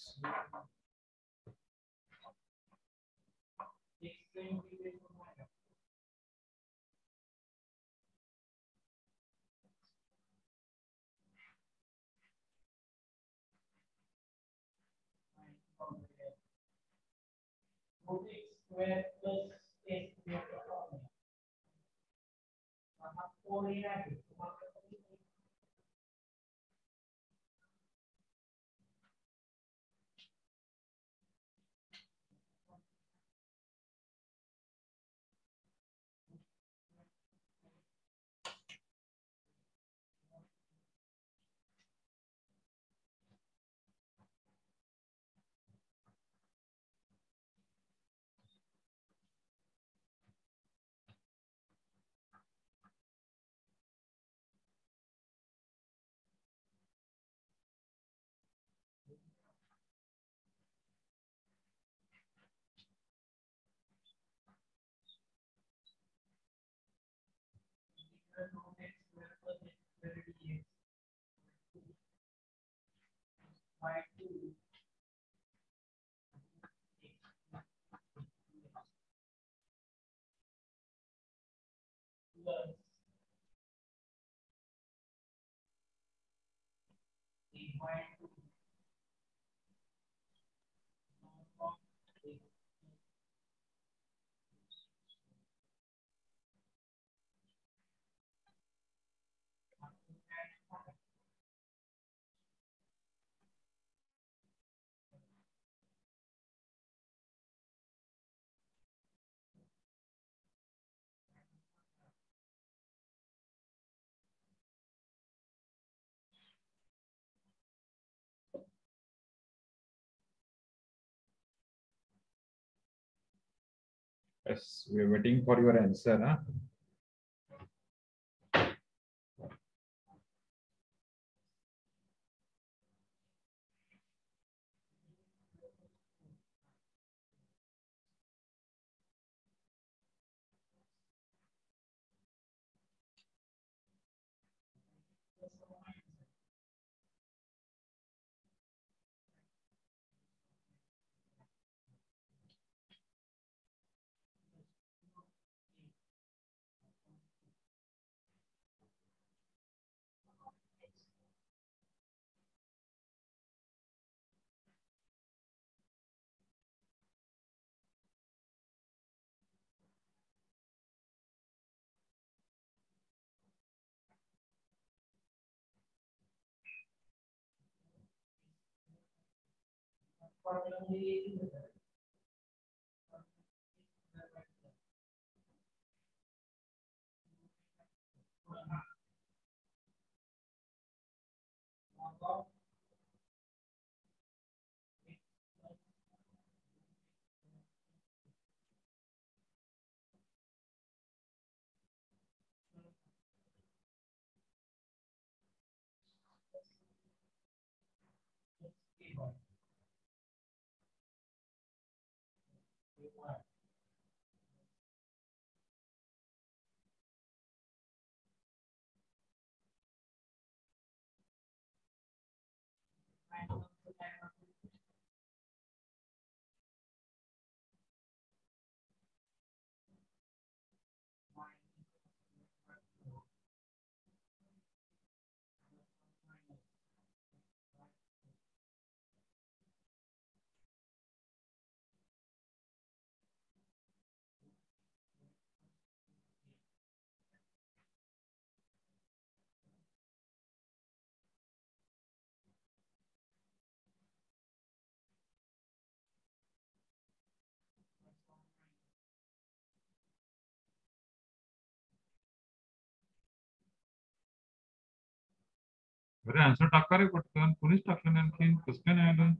Yes, we are waiting for your answer. Huh? अरे आन्सर टाका रे पटकन. कोणीच टाकलं नाही आणखी. कसं काय नाही आलं?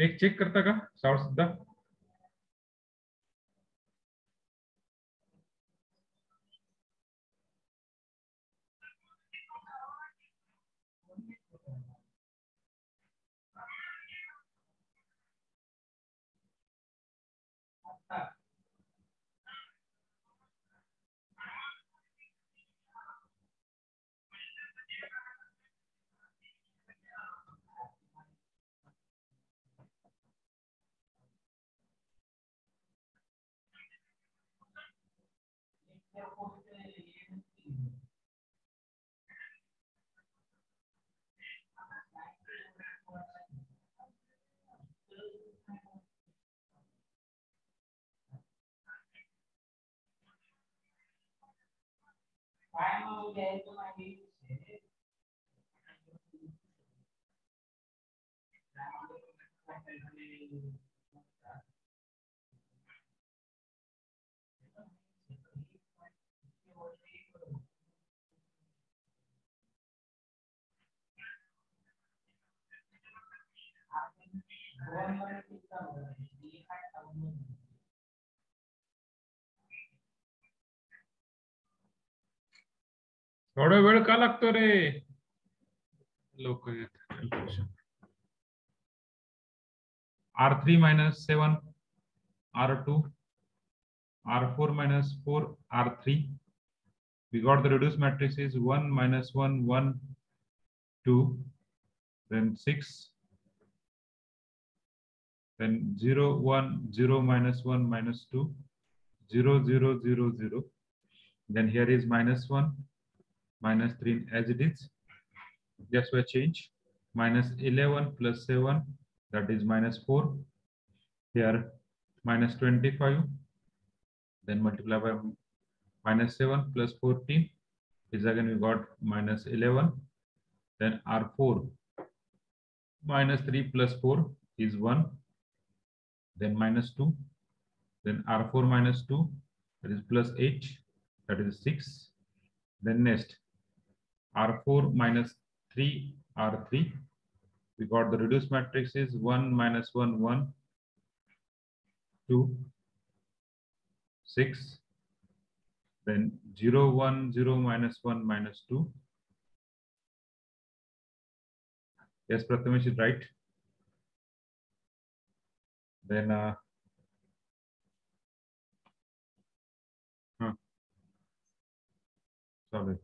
एक चेक करता का सावळ सुद्धा? थोडा वेळ का लागतो रे? लोक R3 minus 7 R2 R4 minus 4 R3. We got the reduced matrix is 1 minus 1 1 2, then 6, then 0 1 0 minus 1 minus 2 0 0 0 0. Then here is minus 1 minus 3 as it is. Just for change. Minus 11 plus 7, that is minus 4. Here minus 25, then multiply by minus 7 plus 14 is again we got minus 11. Then R4 minus 3 plus 4 is 1. Then minus 2. Then R4 minus 2, that is plus 8, that is 6. Then next R4 minus 3 R3. We got the reduced matrix is 1 minus 1 1 2 6, then 0 1 0 minus 1 minus 2. Yes, Prathamesh is right. Then चालेल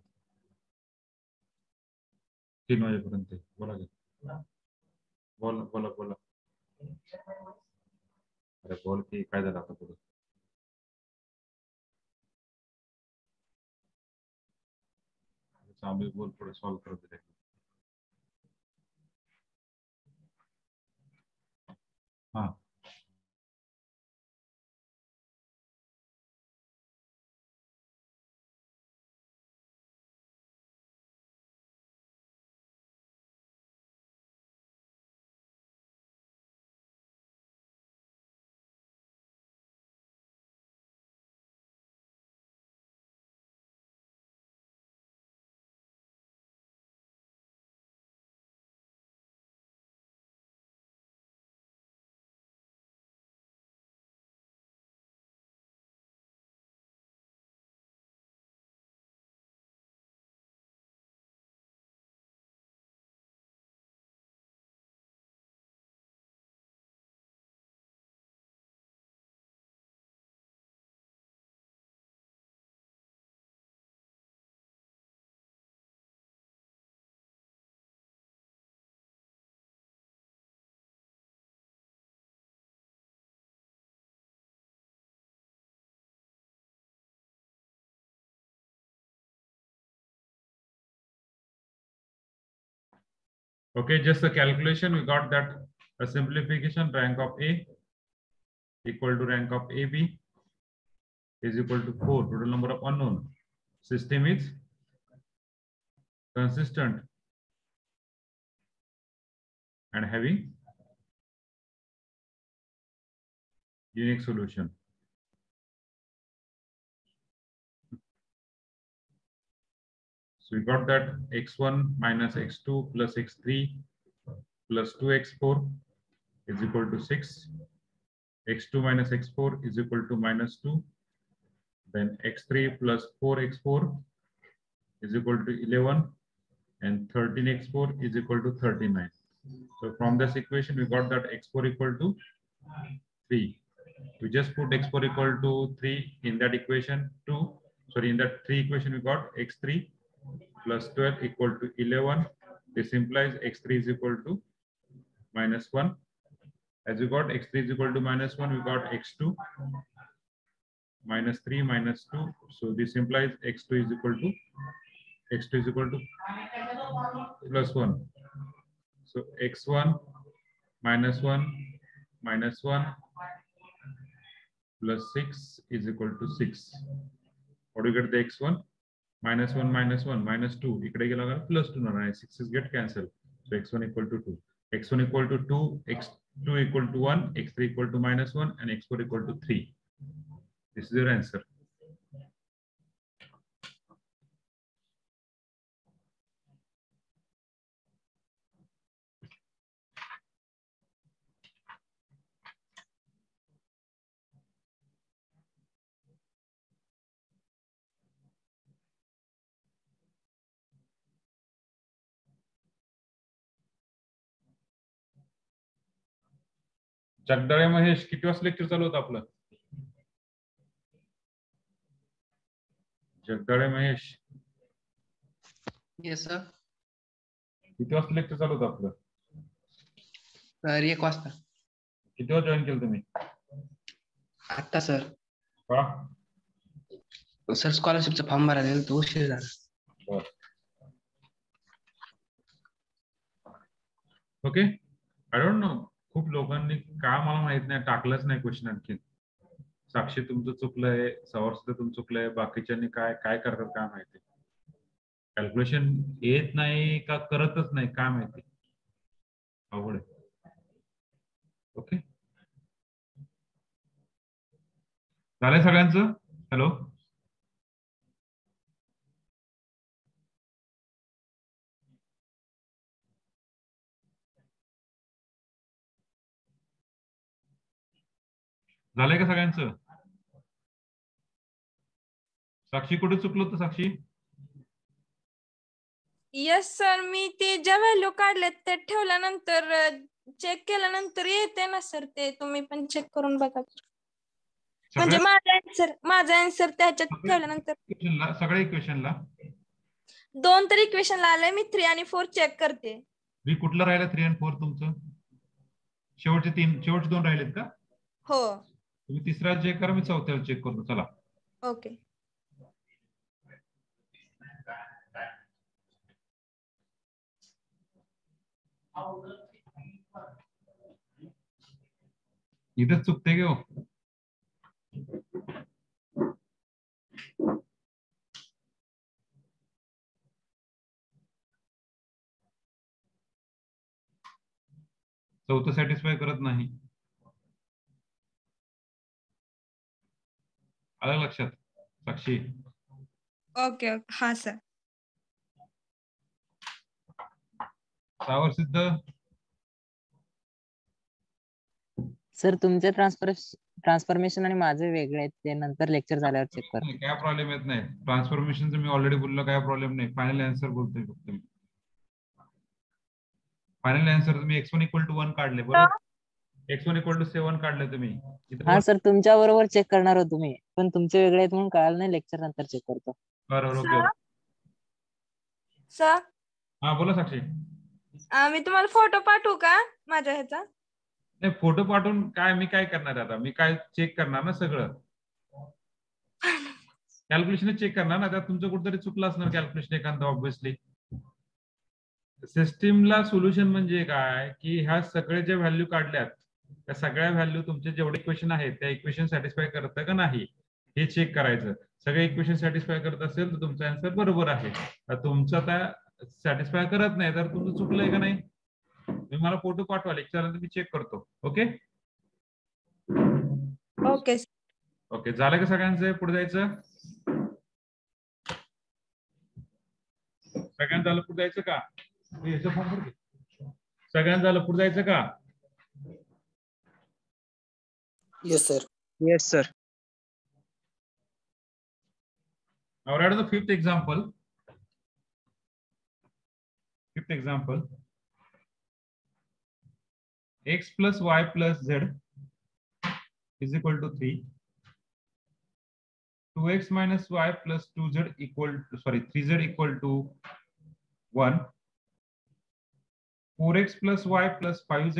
3 वाजेपर्यंत बोला बोला बोला बोला अरे बोल की काय झालं आता पुढे चालू बोल पुढे सॉल्व करत दे हाँ Okay, just the calculation, we got that a simplification rank of A equal to rank of AB is equal to 4, total number of unknown. System is consistent and having unique solution. So we got that x1 minus x2 plus x3 plus 2x4 is equal to 6. x2 minus x4 is equal to minus 2. Then x3 plus 4x4 is equal to 11. And 13x4 is equal to 39. So from this equation, we got that x4 equal to 3. We just put x4 equal to 3 in that equation 2. Sorry, in that 3 equation, we got x3 plus 12 equal to 11. This implies x3 is equal to minus 1. As we got x3 is equal to minus 1, we got x2 minus 3 minus 2. So this implies x2 is equal to plus 1. So x1 minus 1 minus 1 plus 6 is equal to 6. What do you get the x1? Minus 1 minus 1 minus 2. इकडे गेला का plus 2 ना 6 is get cancelled. So x1 equal to 2. x1 equal to 2, x2 equal to 1, x3 equal to minus 1, and x4 equal to 3. This is your answer. Jagdale Mahesh किती वाजता lecture चालू होतं आपलं Jagdale Mahesh yes sir किती वाजता लेक्चर चालू होतं आपलं सर 1 वाजता किती वाजता जॉईन केलं तुम्ही आता सर का सर स्कॉलरशिपचा फॉर्म भरायला गेलो तो उशीर झाला ओके आय डोंट नो खूप लोकांनी का मला माहित नाही टाकलंच नाही क्वेश्चन आणखी साक्षी तुमचं चुकलंय सवार सुद्धा तुमचं चुकलंय बाकीच्यांनी काय काय करतात काय माहिती कॅल्क्युलेशन येत नाही का करतच नाही काय माहिती अवघड आहे ओके झालंय सगळ्यांचं हॅलो झालंय का सगळ्यांचं साक्षी कुठे चुकलो होतं साक्षी? येस सर, मी ते ज्या व्हॅल्यू काढल्यात ते ठेवल्यानंतर चेक केल्यानंतर येते ना सर, ते तुम्ही पण चेक करून बघा. म्हणजे माझा आन्सर त्याच्यात ठेवल्यानंतर सगळ्या इक्वेशनला दोन तर इक्वेशनला आलंय, मी 3 आणि 4 चेक करते. बी कुठलं राहिलं 3 आणि 4 तुमचं? शेवटचे 2 राहिलेत का? हो. तुम्ही तिसरा चेक करा, मी चौथ्याला चेक करतो. चला. ओके. इथंच चुकते गे हो. चौथं सॅटिस्फाय करत नाही. आलं लक्षात साक्षी? Okay okay. हा सर. सावर सिद्ध सर तुमचे ट्रान्सफॉर्मेशन आणि माझे वेगळे आहेत, ते नंतर लेक्चर झाल्यावर चेक कर. काय प्रॉब्लेम येत नाही. ट्रान्सफॉर्मेशनचं मी ऑलरेडी बोललो, काय प्रॉब्लेम नाही. फायनल आन्सर बोलतोय फक्त मी. फायनल आन्सर तुम्ही x1 = 1 काढले बरोबर. x1 = 7 काढले तुम्ही. हा सर, तुमच्या बरोबर चेक करणार होतो मी, पण तुमचे वेगळे आहेत म्हणून कळालं नाही. लेक्चर नंतर चेक करतो. बरोबर. ओके सर, हा बोला साक्षी. मी तुम्हाला फोटो पाठवू का माझ्या ह्याचा? नाही, फोटो पाठवून काय मी काय करणार आता? मी काय चेक करणार ना सगळं. कॅल्क्युलेशन चेक करणार ना. त्यात तुमचं कुठेतरी चुकलं असणार कॅल्क्युलेशन एखादं ऑब्व्हियसली. सिस्टीमला सोल्युशन म्हणजे काय की ह्या सगळे जे व्हॅल्यू काढल्यात त्या सगळ्या व्हॅल्यू तुमचे जेवढे इक्वेशन आहेत त्या इक्वेशन सॅटिस्फाय करतं का नाही हे चेक करायचं. सगळे इक्वेशन सॅटिस्फाय करत असेल तर तुमचा आन्सर बरोबर आहे. तुमचं आता सॅटिस्फाय करत नाही तर तुमचं चुकलंय का नाही? तुम्ही मला फोटो पाठवा, लेक्चर मी चेक करतो. Okay okay. ओके. झालं का सगळ्यांचं? पुढे जायचं? सगळ्यांना झालं पुढे जायचं का? सगळ्यांना झालं पुढे जायचं का? Yes, sir. Yes sir. Now write the fifth example. X plus y plus z is equal to 3. 2x minus y plus 3z equal to 1. 4x plus y plus 5z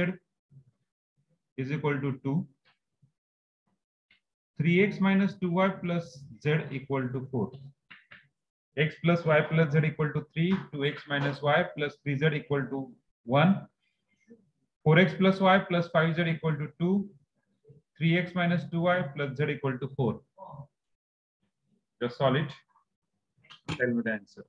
is equal to 2. 3x minus 2y plus z equal to 4. X plus y plus z equal to 3. 2x minus y plus 3z equal to 1. 4x plus y plus 5z equal to 2. 3x minus 2y plus z equal to 4. Just solve it. Tell me the answer.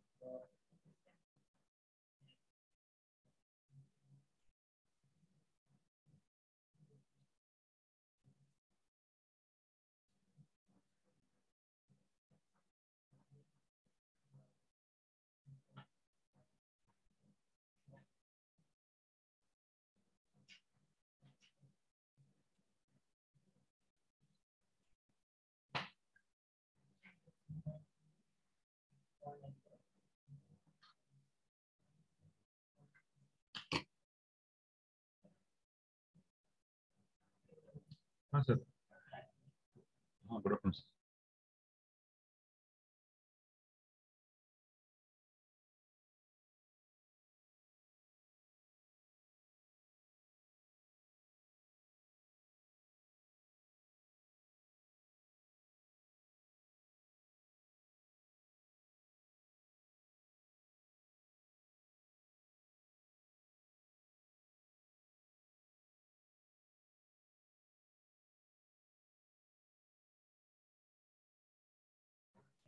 हाँ sir. हाँ good afternoon.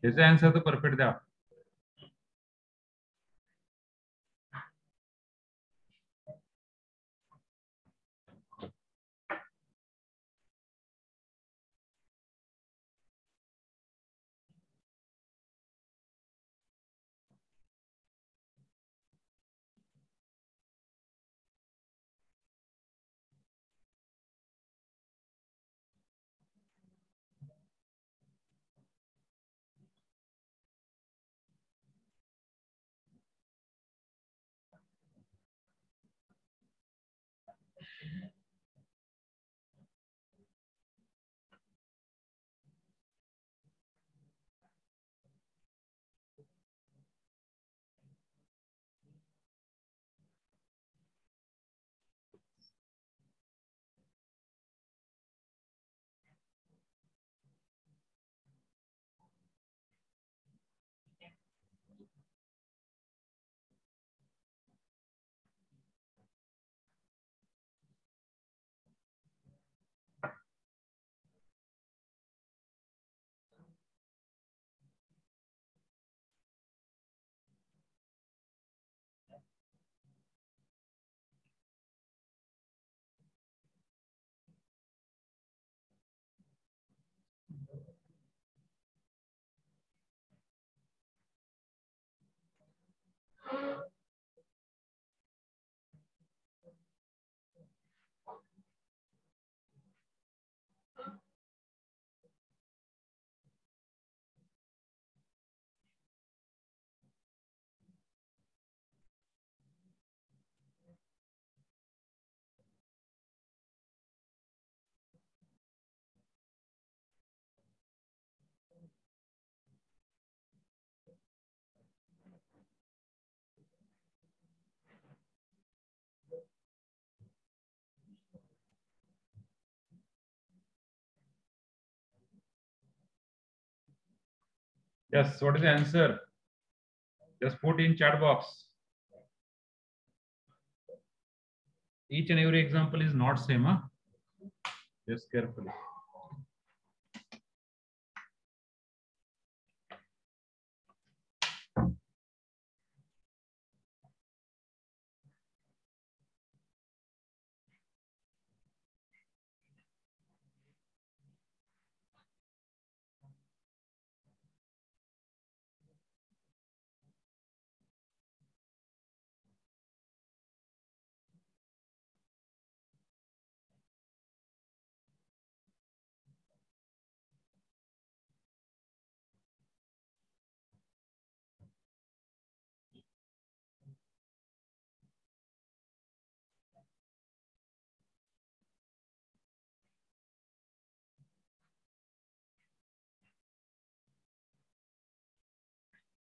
याचा answer तर perfect द्या. Yes, what is the answer? Just put in chat box. Each and every example is not same, huh? Just carefully.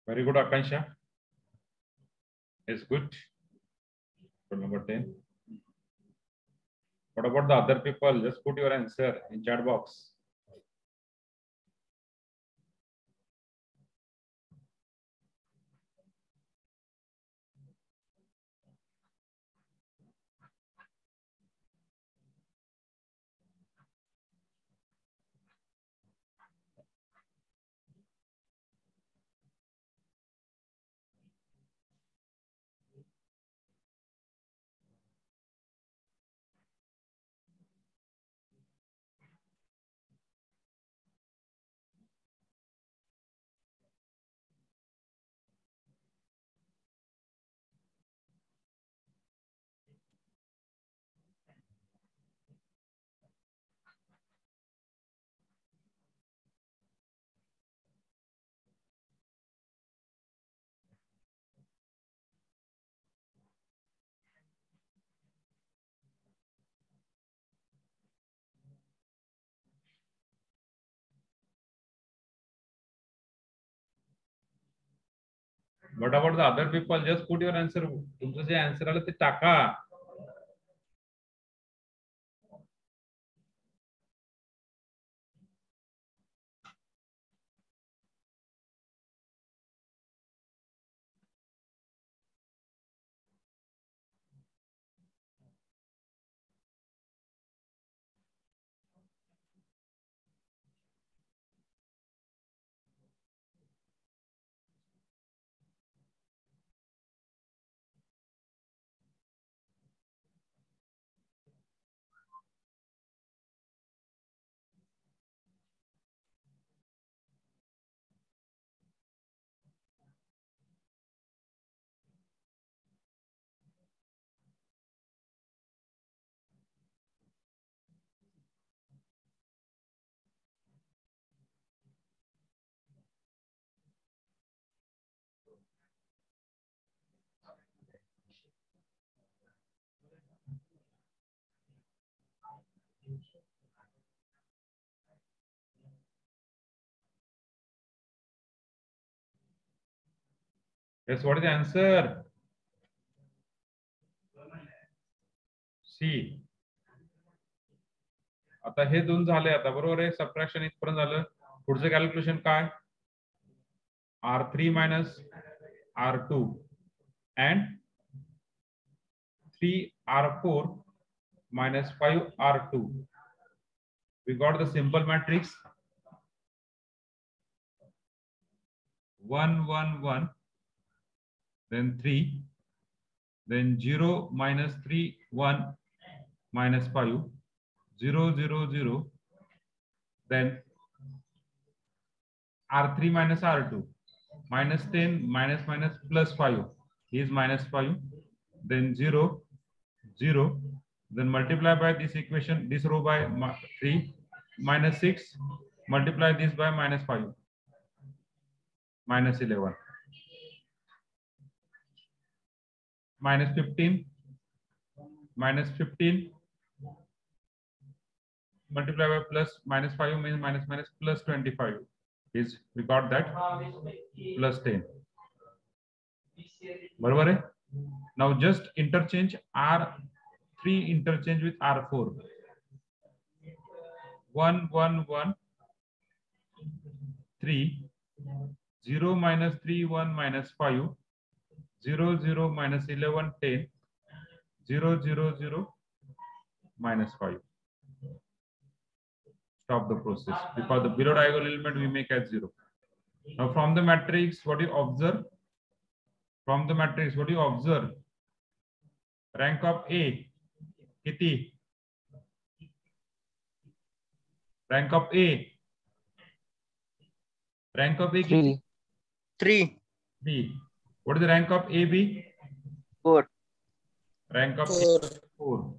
Very good, Akansha. It's good. Question number 10. What about the other people? Just put your answer in chat box. What about the other people? Just put your answer. तुमचं जे answer आलं ते टाका. Yes, what is the answer? C. आता हे दोन झाले आता बरोबर आहे. सबट्रॅक्शन इथपर्यंत झालं. पुढचं कॅल्क्युलेशन काय? R3 minus R2 and 3R4 minus 5R2. We got the simple matrix 1 1 1, then 3, then 0 minus 3 1 minus 5, 0 0 0, then R3 minus R2, minus 10 minus minus plus 5 is minus 5, then 0 0, then multiply by this equation, this row by 3, minus 6, multiply this by minus 5, minus 11, minus 15, minus 15, multiply by plus minus 5 means minus minus plus 25 is, we got that, plus 10. बरोबर है? Now just interchange R3 interchange with R4. 1 1 1 3 0 minus 3 1 minus 5 0 0 minus 11 10 0 0 0 minus 5. Stop the process because the below diagonal element we make as 0. Now from the matrix, what do you observe? From the matrix, what do you observe? Rank of A, Kitty. Rank of A. Rank of A, Kitty. 3. 3. What is the rank of AB? 4. Rank of A, 4.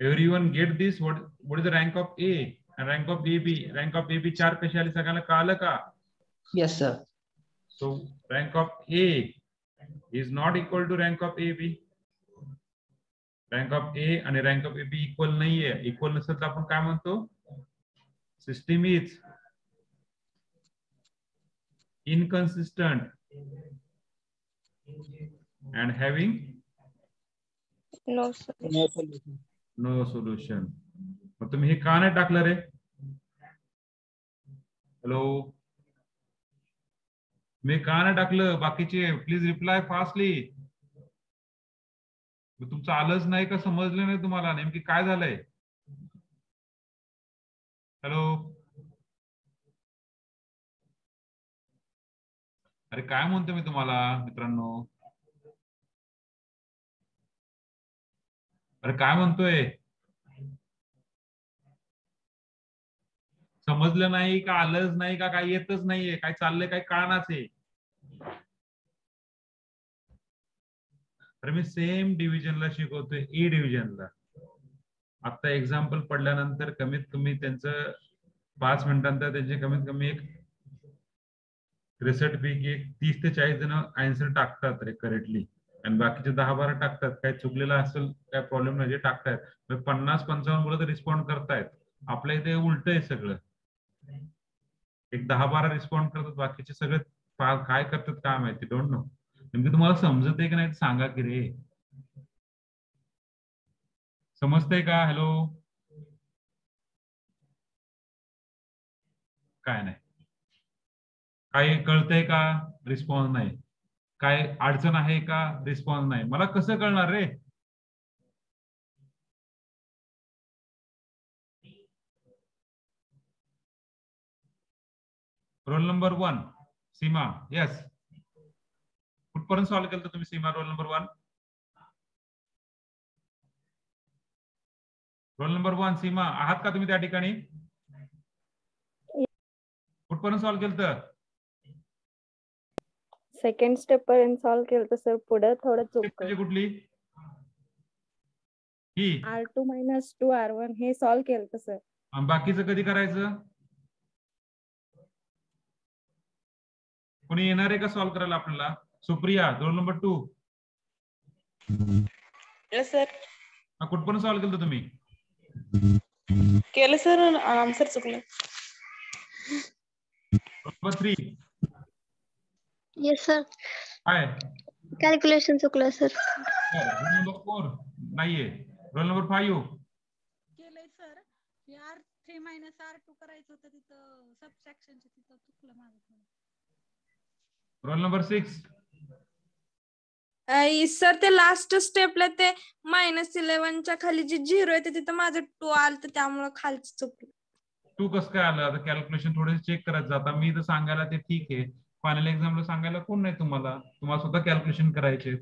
Everyone get this? What is the rank of A and rank of AB? Rank of AB 4 कशी आली सगळ्यांना कळलं का? Yes, sir. So rank of A is not equal to rank of AB. Rank of A आणि rank of AB equal नाहीये. Equal नसेल तर आपण काय म्हणतो? System is inconsistent and having No, sir. no solution. मग तुम्ही हे का नाही टाकलं रे? हॅलो, मी का नाही टाकलं? बाकीचे प्लीज रिप्लाय फास्टली. तुमचं आलंच नाही का? समजलं नाही तुम्हाला नेमकी काय झालंय? हॅलो, अरे काय म्हणतो मी तुम्हाला मित्रांनो? अरे काय म्हणतोय? समजलं नाही का? आलंच नाही का? काय येतच नाहीये? काय चाललंय? काय कळणाच आहे? तर मी सेम डिव्हिजनला शिकवतोय, ए डिव्हिजनला. आता एक्झाम्पल पडल्यानंतर कमीत कमी त्यांचं 5 मिनिटांनंतर त्यांचे कमीत कमी एक 63 पैकी 30 ते 40 जण आन्सर टाकतात रे करेक्टली, आणि बाकीचे 10-12 टाकतात. काय चुकलेलं असेल काय प्रॉब्लेम नाही टाकतायत. 50-55 मुलं तर रिस्पॉन्ड करतायत. आपल्या इथे उलट आहे सगळं. एक 10-12 रिस्पॉन्ड करतात, बाकीचे सगळे काय करतात काय माहिती, डोंट नो. नेमकी तुम्हाला समजत आहे की नाही सांगा की रे. समजतंय का? हॅलो, काय नाही, काही कळतंय का? रिस्पॉन्स नाही. काय अडचण आहे का? रिस्पॉन्स नाही. मला कसं कळणार रे? Roll number 1 Seema. यस, कुठपर्यंत सॉल्व्ह केलं तुम्ही Seema? Roll number 1. Roll number 1 Seema आहात का तुम्ही त्या ठिकाणी? कुठपर्यंत सॉल्व्ह केलं? सेकंड स्टेप पर्यंत सॉल्व्ह केलं सर. पुढे थोडं चुकलं. कुठली? ही R2 - 2 R1 हे सॉल्व्ह केलं सर. बाकीचं कधी करायचं? कोणी येणार आहे का सॉल्व्ह करायला आपल्याला? Supriya, roll number 2. Yes sir. कुठपर्यंत सॉल्व्ह केलं तुम्ही? केलं सर, आन्सर चुकलं. नंबर 3. Yes sir. काय कॅल्क्युलेशन चुकलं सर. रोल नंबर 4 नाहीये. Roll number 5. केलंय सर. R3 - R2 करायचं होतं, तिथं सबट्रॅक्शनचं तिथं चुकलं माझं. Roll number 6. सर ते लास्ट स्टेपला ते -11च्या खाली जे 0 आहे तिथं माझं 2 आलं, तर त्यामुळे खालचं चुकलं. 2 कसं काय आलं? आता कॅल्क्युलेशन थोडे चेक करायचं. आता मी तर सांगायला ते ठीक आहे, फायनल एक्झामला सांगायला कोण नाही तुम्हाला. तुम्हाला स्वतः कॅल्क्युलेशन करायचे.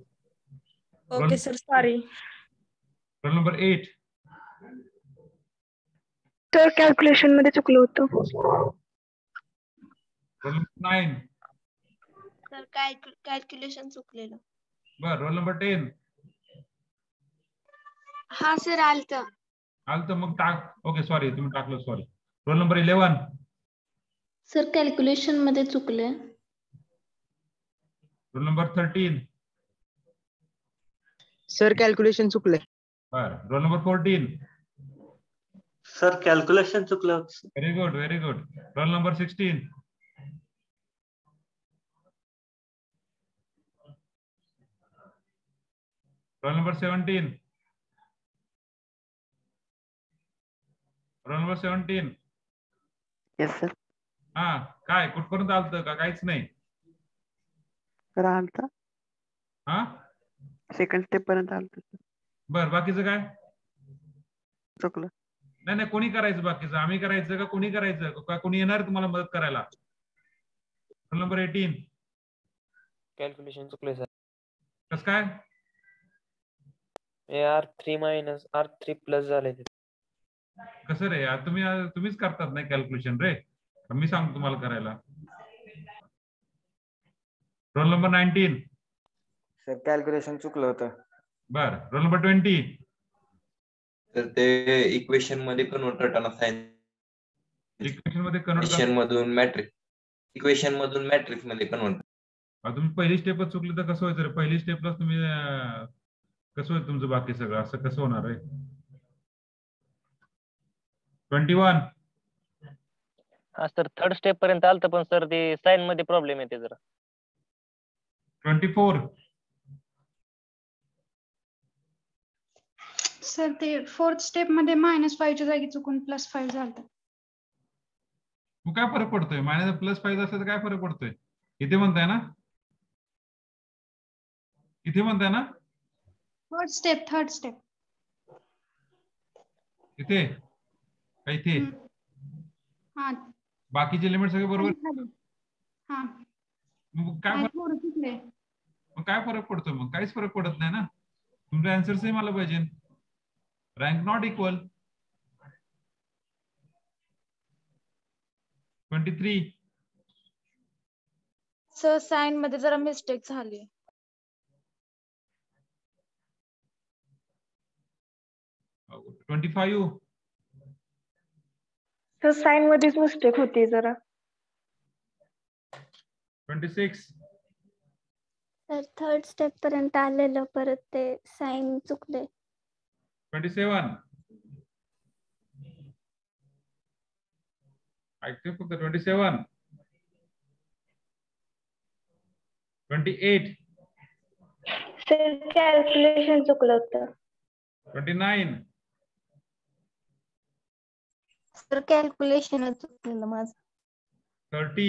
Okay sir, sorry. Roll number 8. तर कॅल्क्युलेशन मध्ये चुकलं होतं. Roll number 9. सर कॅल्क्युलेशन चुकलेलं. बर. Roll number 10. हा सर आलतं. आलतं मग टाक. ओके सॉरी, तुम्ही टाकलं, sorry. Roll number 11. Sir calculation मध्ये चुकले. Role number 13. सर कॅल्क्युलेशन चुकले. बर. Roll number 14. सर कॅल्क्युलेशन चुकलं. Very good, very good. Roll number 16. Roll number 17. Roll number 17. Yes sir. हा, काय कुठपर्यंत आलतं का? काहीच नाही. तर आलता हा सेकंड स्टेप पर्यंत आलता सर. बर बाकीचं काय? चुकलं. नाही नाही, कोणी करायचं बाकीचं? आम्ही करायचं का कोणी करायचं का? कोणी येणार तुम्हाला मदत करायला? Roll number 18. कॅल्क्युलेशन चुकले सर. कसं काय? R3 मायनस R3 प्लस झाले ते. कसं रे यार, तुम्हीच करतात नाही कॅल्क्युलेशन रे, मी सांगतो तुम्हाला करायला. Roll number 19. सर कॅल्क्युलेशन चुकलं होतं. बर. Roll number 20. तर ते इक्वेशन मध्ये कन्वर्ट करताना साइन इक्वेशन मध्ये कन्वर्ट इक्वेशन मधून मॅट्रिक्स मध्ये कन्वर्ट. तुम्ही पहिली स्टेपच चुकली तर कसं व्हायचं रे? पहिली स्टेपला तुम्ही कसं होईल तुमचं बाकी सगळं? असं कसं होणार आहे? 21. हा सर थर्ड स्टेप पर्यंत आलतं पण सर ते साइन मध्ये प्रॉब्लेम येते जरा. 24. सर ते फोर्थ स्टेप मध्ये -5च्या जागी चुकून +5 झालं. मग काय फरक पडतोय? -+5 असेल तर काय फरक पडतोय? इथे म्हणताय ना, इथे म्हणताय ना, थर्ड स्टेप इथे का इथे? हा बाकीचे लिमिट सगळे बरोबर. हा मग काय फरक पडतोय? मग काहीच फरक पडत नाही ना. तुमचा आन्सर सेम आला पाहिजे. Rank not equal. 23. Sir sign मध्ये जरा मिस्टेक झाली. 25. सर साइन मध्येच मिस्टेक होती जरा. 26. सर थर्ड स्टेप पर्यंत आलेलं परत ते साइन चुकले. 27. ऐकते फक्त. 27. 28. सर कॅल्क्युलेशन चुकलं होतं. 29. सर कॅल्क्युलेशन चुकलेलं माझं. 30.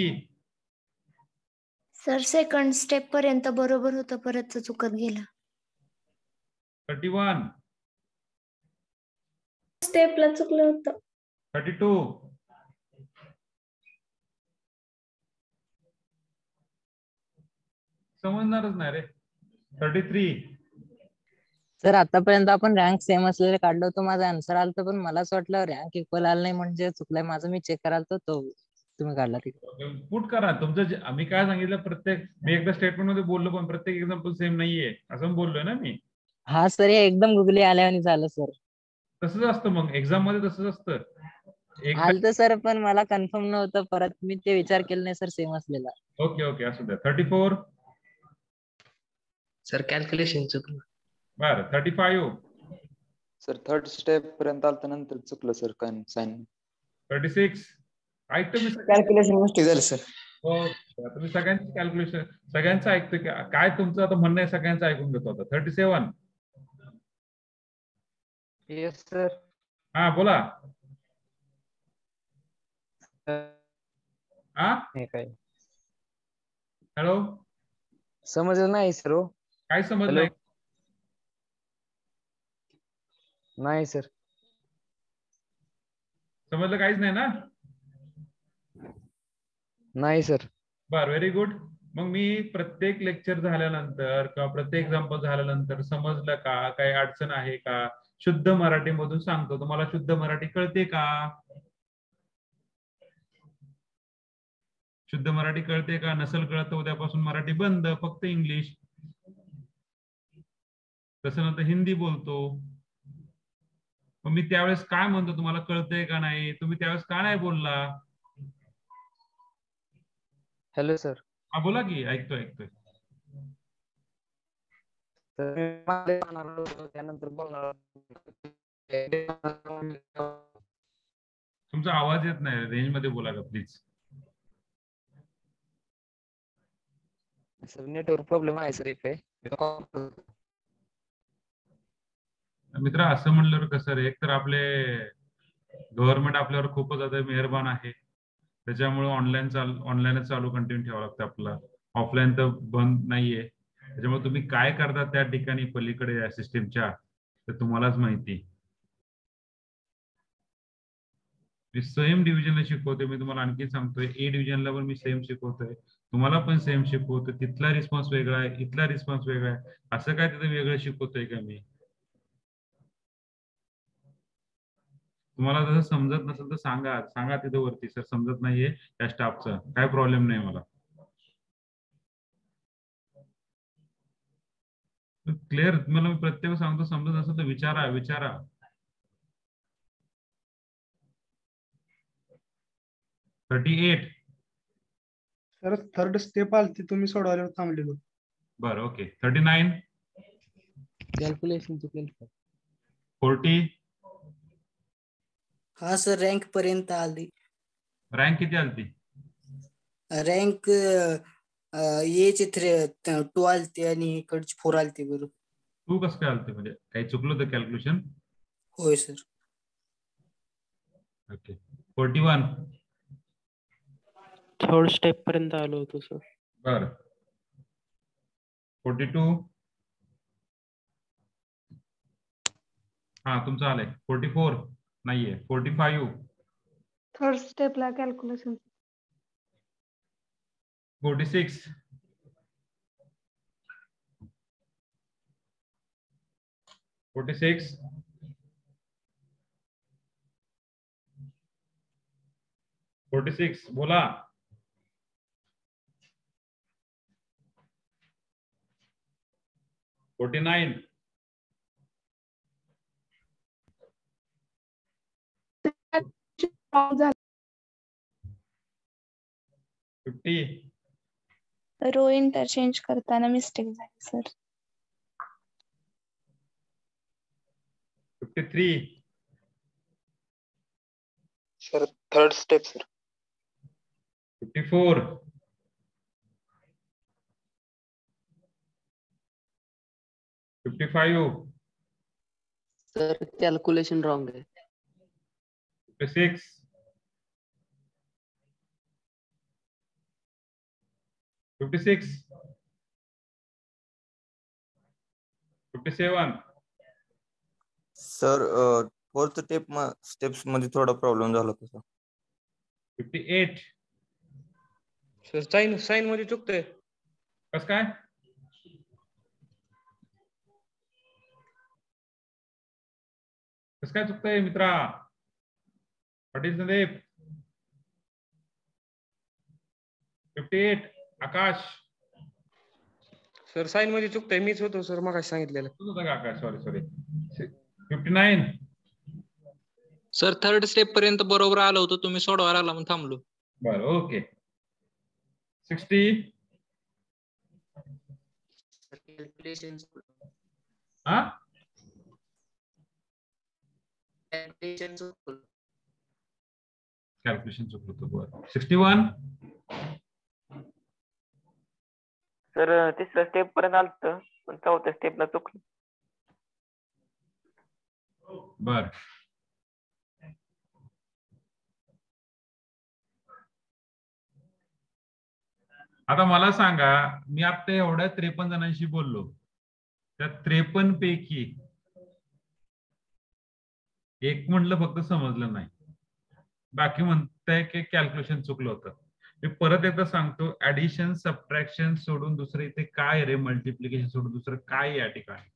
सर सेकंड स्टेप पर्यंत बरोबर होतं, परत चुकत गेलं. 31. स्टेपला चुकलं होतं. 32. समजणारच नाही रे. 33. सर आतापर्यंत आपण रँक सेम असलेले काढलो होतो, माझा आन्सर आलता पण मला असं वाटलं रँक इक्वल आलं नाही म्हणजे चुकलंय माझं. मी चेक करायला तो तुम्ही काढला तिथे. पुट करा तुमचं. आम्ही काय सांगितलं, प्रत्येक मी एकदा स्टेटमेंट मध्ये बोललो पण प्रत्येक एक्झाम्पल सेम नाहीये असं बोललोय ना मी. हा सर हे एकदम गुगली आल्याने झालं सर. तसंच असतं मग एक्झाम मध्ये, तसंच असतं. आलतं सर पण मला कन्फर्म नव्हतं, परत मी ते विचार केला नाही सर सेम असलेला. ओके ओके असू द्या. 34. सर कॅल्क्युलेशन चुकलं. बर. 35. सर थर्ड स्टेप पर्यंत आलतं नंतर चुकलं सर साइन. 36. ऐकतो मी. कॅल्क्युलेशन मिस्टेक झालं सर. हो तुम्ही सगळ्यांचं कॅल्क्युलेशन सगळ्यांचं ऐकतो. काय तुमचं आता म्हणणं आहे? सगळ्यांचं ऐकून घेतो आता. 37. Yes sir. हा बोला. हा काय हॅलो. समजलं नाही सर. काय समजलं नाही सर. समजलं काहीच नाही ना? नाही सर. बर व्हेरी गुड. मग मी प्रत्येक लेक्चर झाल्यानंतर किंवा प्रत्येक एक्झाम्पल झाल्यानंतर समजलं का, काही अडचण आहे का, शुद्ध मराठी मधून सांगतो. तुम्हाला शुद्ध मराठी कळते का? शुद्ध मराठी कळते का? नसल कळत उद्यापासून मराठी बंद, फक्त इंग्लिश. तसं नंतर हिंदी बोलतो. मग मी त्यावेळेस काय म्हणतो तुम्हाला कळतंय का नाही? तुम्ही त्यावेळेस का नाही बोलला? Hello sir. हा बोला की. ऐकतोय. त्यानंतर बोलणार. तुमचा आवाज येत नाही. रेंज मध्ये बोला का प्लीज. सर नेटवर्क प्रॉब्लेम आहे सर इथे. मित्र असं म्हणलं कसं रे, एक तर आपले गव्हर्नमेंट आपल्यावर खूपच आता मेहरबान आहे. त्याच्यामुळे ऑनलाईनच चालू कंटिन्यू ठेवावं लागतं आपल्याला. ऑफलाईन तर बंद नाहीये, त्याच्यामुळे तुम्ही काय करता त्या ठिकाणी पलीकडे या सिस्टीमच्या तर तुम्हालाच माहिती. मी सेम डिव्हिजनला शिकवतोय, मी तुम्हाला आणखी सांगतोय ए डिव्हिजनला पण मी सेम शिकवतोय, तुम्हाला पण सेम शिकवतोय. तिथला रिस्पॉन्स वेगळा आहे, इथला रिस्पॉन्स वेगळा आहे. असं काय तिथं वेगळं शिकवतोय का मी? तुम्हाला जसं समजत नसेल तर सांगा तिथं वरती, सर समजत नाहीये त्या स्टाफचं, काय प्रॉब्लेम नाही मला. क्लिअर? तुम्हाला मी प्रत्येक सांगतो, समजत नसेल तर विचारा. सर थर्ड स्टेप आलती, तुम्ही सोडवायला थांबलेलो. बरं, ओके. 39 कॅल्क्युलेशन चुकेल. 40 हा सर रँक पर्यंत आली. रँक किती आलती? रँक एचे 2 आलते आणि इकडची 4 आलते. बरोबर. तू कसं काय आलते? म्हणजे काही चुकलं होतं कॅल्क्युलेशन? होय सर. ओके. 41 थर्ड स्टेप पर्यंत आलो होतो सर. बरं. 42 हा तुमचं आलंय. 44 नाहीये. 45 थर्ड स्टेपला कॅल्क्युलेशन. 46 46 46 बोला. 49 50 रो इंटरचेंज करताना मिस्टेक झाली sir. 53 sir third step sir. 54 55 sir calculation wrong आहे. 56 56 57 सर फोर्थ स्टेप्स मध्ये थोडा प्रॉब्लेम झाला होता. 58 सर साइन मध्ये चुकतंय. कसं काय? कसं काय चुकतंय मित्रा? पाटील संदीप. 58 आकाश. सर साइन मध्ये चुकतंय. मीच होतो सर मगाशी सांगितलेलं. तू होता का आकाश? सॉरी. 59 सर थर्ड स्टेप पर्यंत बरोबर आलो होतो, तुम्ही सोडवायला आला म्हणून थांबलो. बरं, ओके. 60 कॅल्क्युलेशन हा कॅल्क्युलेशन चुकलं होतं. बरं. 61 सर तिसऱ्या स्टेप पर्यंत आलतं पण चौथ्या स्टेपला चुकलं. बर. आता मला सांगा, मी आता एवढ्या 53 जणांशी बोललो, त्या 53 पैकी एक म्हटलं फक्त समजलं नाही, बाकी म्हणताय की कॅल्क्युलेशन चुकलं होतं. मी परत एकदा सांगतो, ऍडिशन सबट्रॅक्शन सोडून दुसरं इथे काय रे, मल्टिप्लिकेशन सोडून दुसरं काय या ठिकाणी?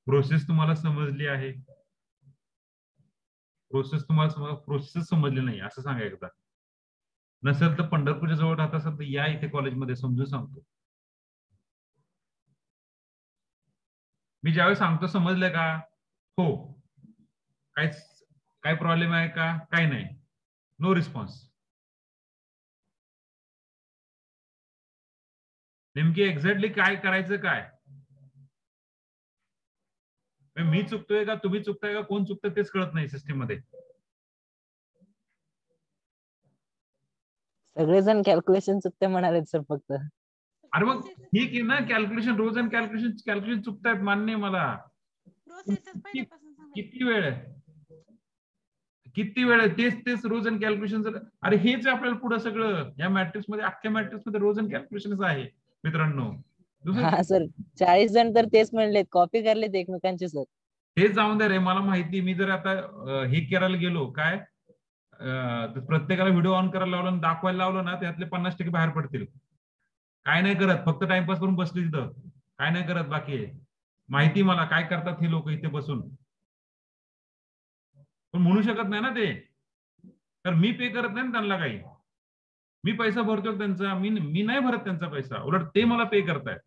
प्रोसेस तुम्हाला समजली आहे? प्रोसेस समजली नाही असं सांगा एकदा. नसेल तर पंढरपूरच्या जवळ राहत असेल तर या इथे कॉलेजमध्ये समजून सांगतो. मी ज्यावेळी सांगतो समजलं का? हो. काय प्रॉब्लेम आहे का? काय नाही. No response. नेमकी एक्झॅक्टली काय करायचं काय? मी चुकतोय का तुम्ही चुकताय का कोण चुकतं तेच कळत नाही सिस्टीम मध्ये. सगळेजण कॅल्क्युलेशन चुकते म्हणाले सर फक्त. अरे मग ठीक आहे ना, कॅल्क्युलेशन रोज आणि कॅल्क्युलेशन चुकतायत, मान्य मला. किती वेळ किती वेळ तेच तेच रोज अँड कॅल्क्युलेशन. अरे हेच आपल्याला पुढे सगळं या मॅट्रिक्स मध्ये, अख्ख्या मॅट्रिक्स मध्ये रोज अँड कॅल्क्युलेशन आहे मित्रांनो. हा सर 40 जण तर तेच म्हणलेत, कॉपी करलेत एकमेकांची सर. हे जाऊन दे रे, मला माहिती. मी जर आता हे करायला गेलो काय, प्रत्येकाला व्हिडिओ ऑन करायला लावलं आणि दाखवायला लावलं ना, त्यातले 50% बाहेर पडतील. काय नाही करत, फक्त टाइमपास करून बसली तिथं, काय नाही करत. बाकी माहिती मला काय करतात हे लोक इथे बसून, पण म्हणू शकत नाही ना ते, तर मी पे करत नाही ना त्यांना काही. मी पैसा भरतो त्यांचा, मी नाही भरत त्यांचा पैसा, उलट ते मला पे करतायत.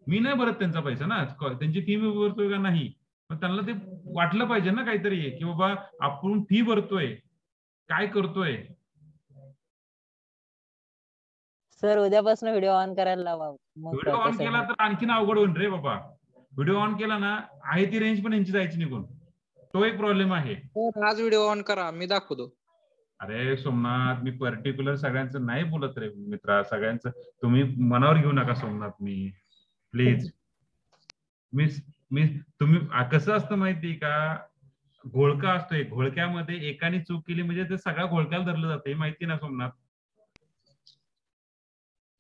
मी नाही भरत त्यांचा पैसा ना, त्यांची फी मी भरतोय का नाही, पण त्यांना ते वाटलं पाहिजे ना काहीतरी, की बाबा आपण फी भरतोय, काय करतोय. सर उद्यापासून व्हिडिओ ऑन करायला लावा. व्हिडिओ ऑन केला तर आणखीन अवघड होईल रे बाबा. व्हिडिओ ऑन केला ना, आहे ती रेंज पण यांची जायची निघून, तो एक प्रॉब्लेम आहे. आज व्हिडिओ ऑन करा, मी दाखवतो. अरे सोमनाथ, मी पर्टिक्युलर सगळ्यांचं नाही बोलत रे मित्रा, सगळ्यांचं तुम्ही मनावर घेऊ नका सोमनाथ. मी प्लीज, मी तुम्ही कसं असतं माहिती का, घोळका असतोय, घोळक्यामध्ये एकाने चूक केली म्हणजे ते सगळ्या घोळक्याला धरलं जाते, माहिती ना सोमनाथ.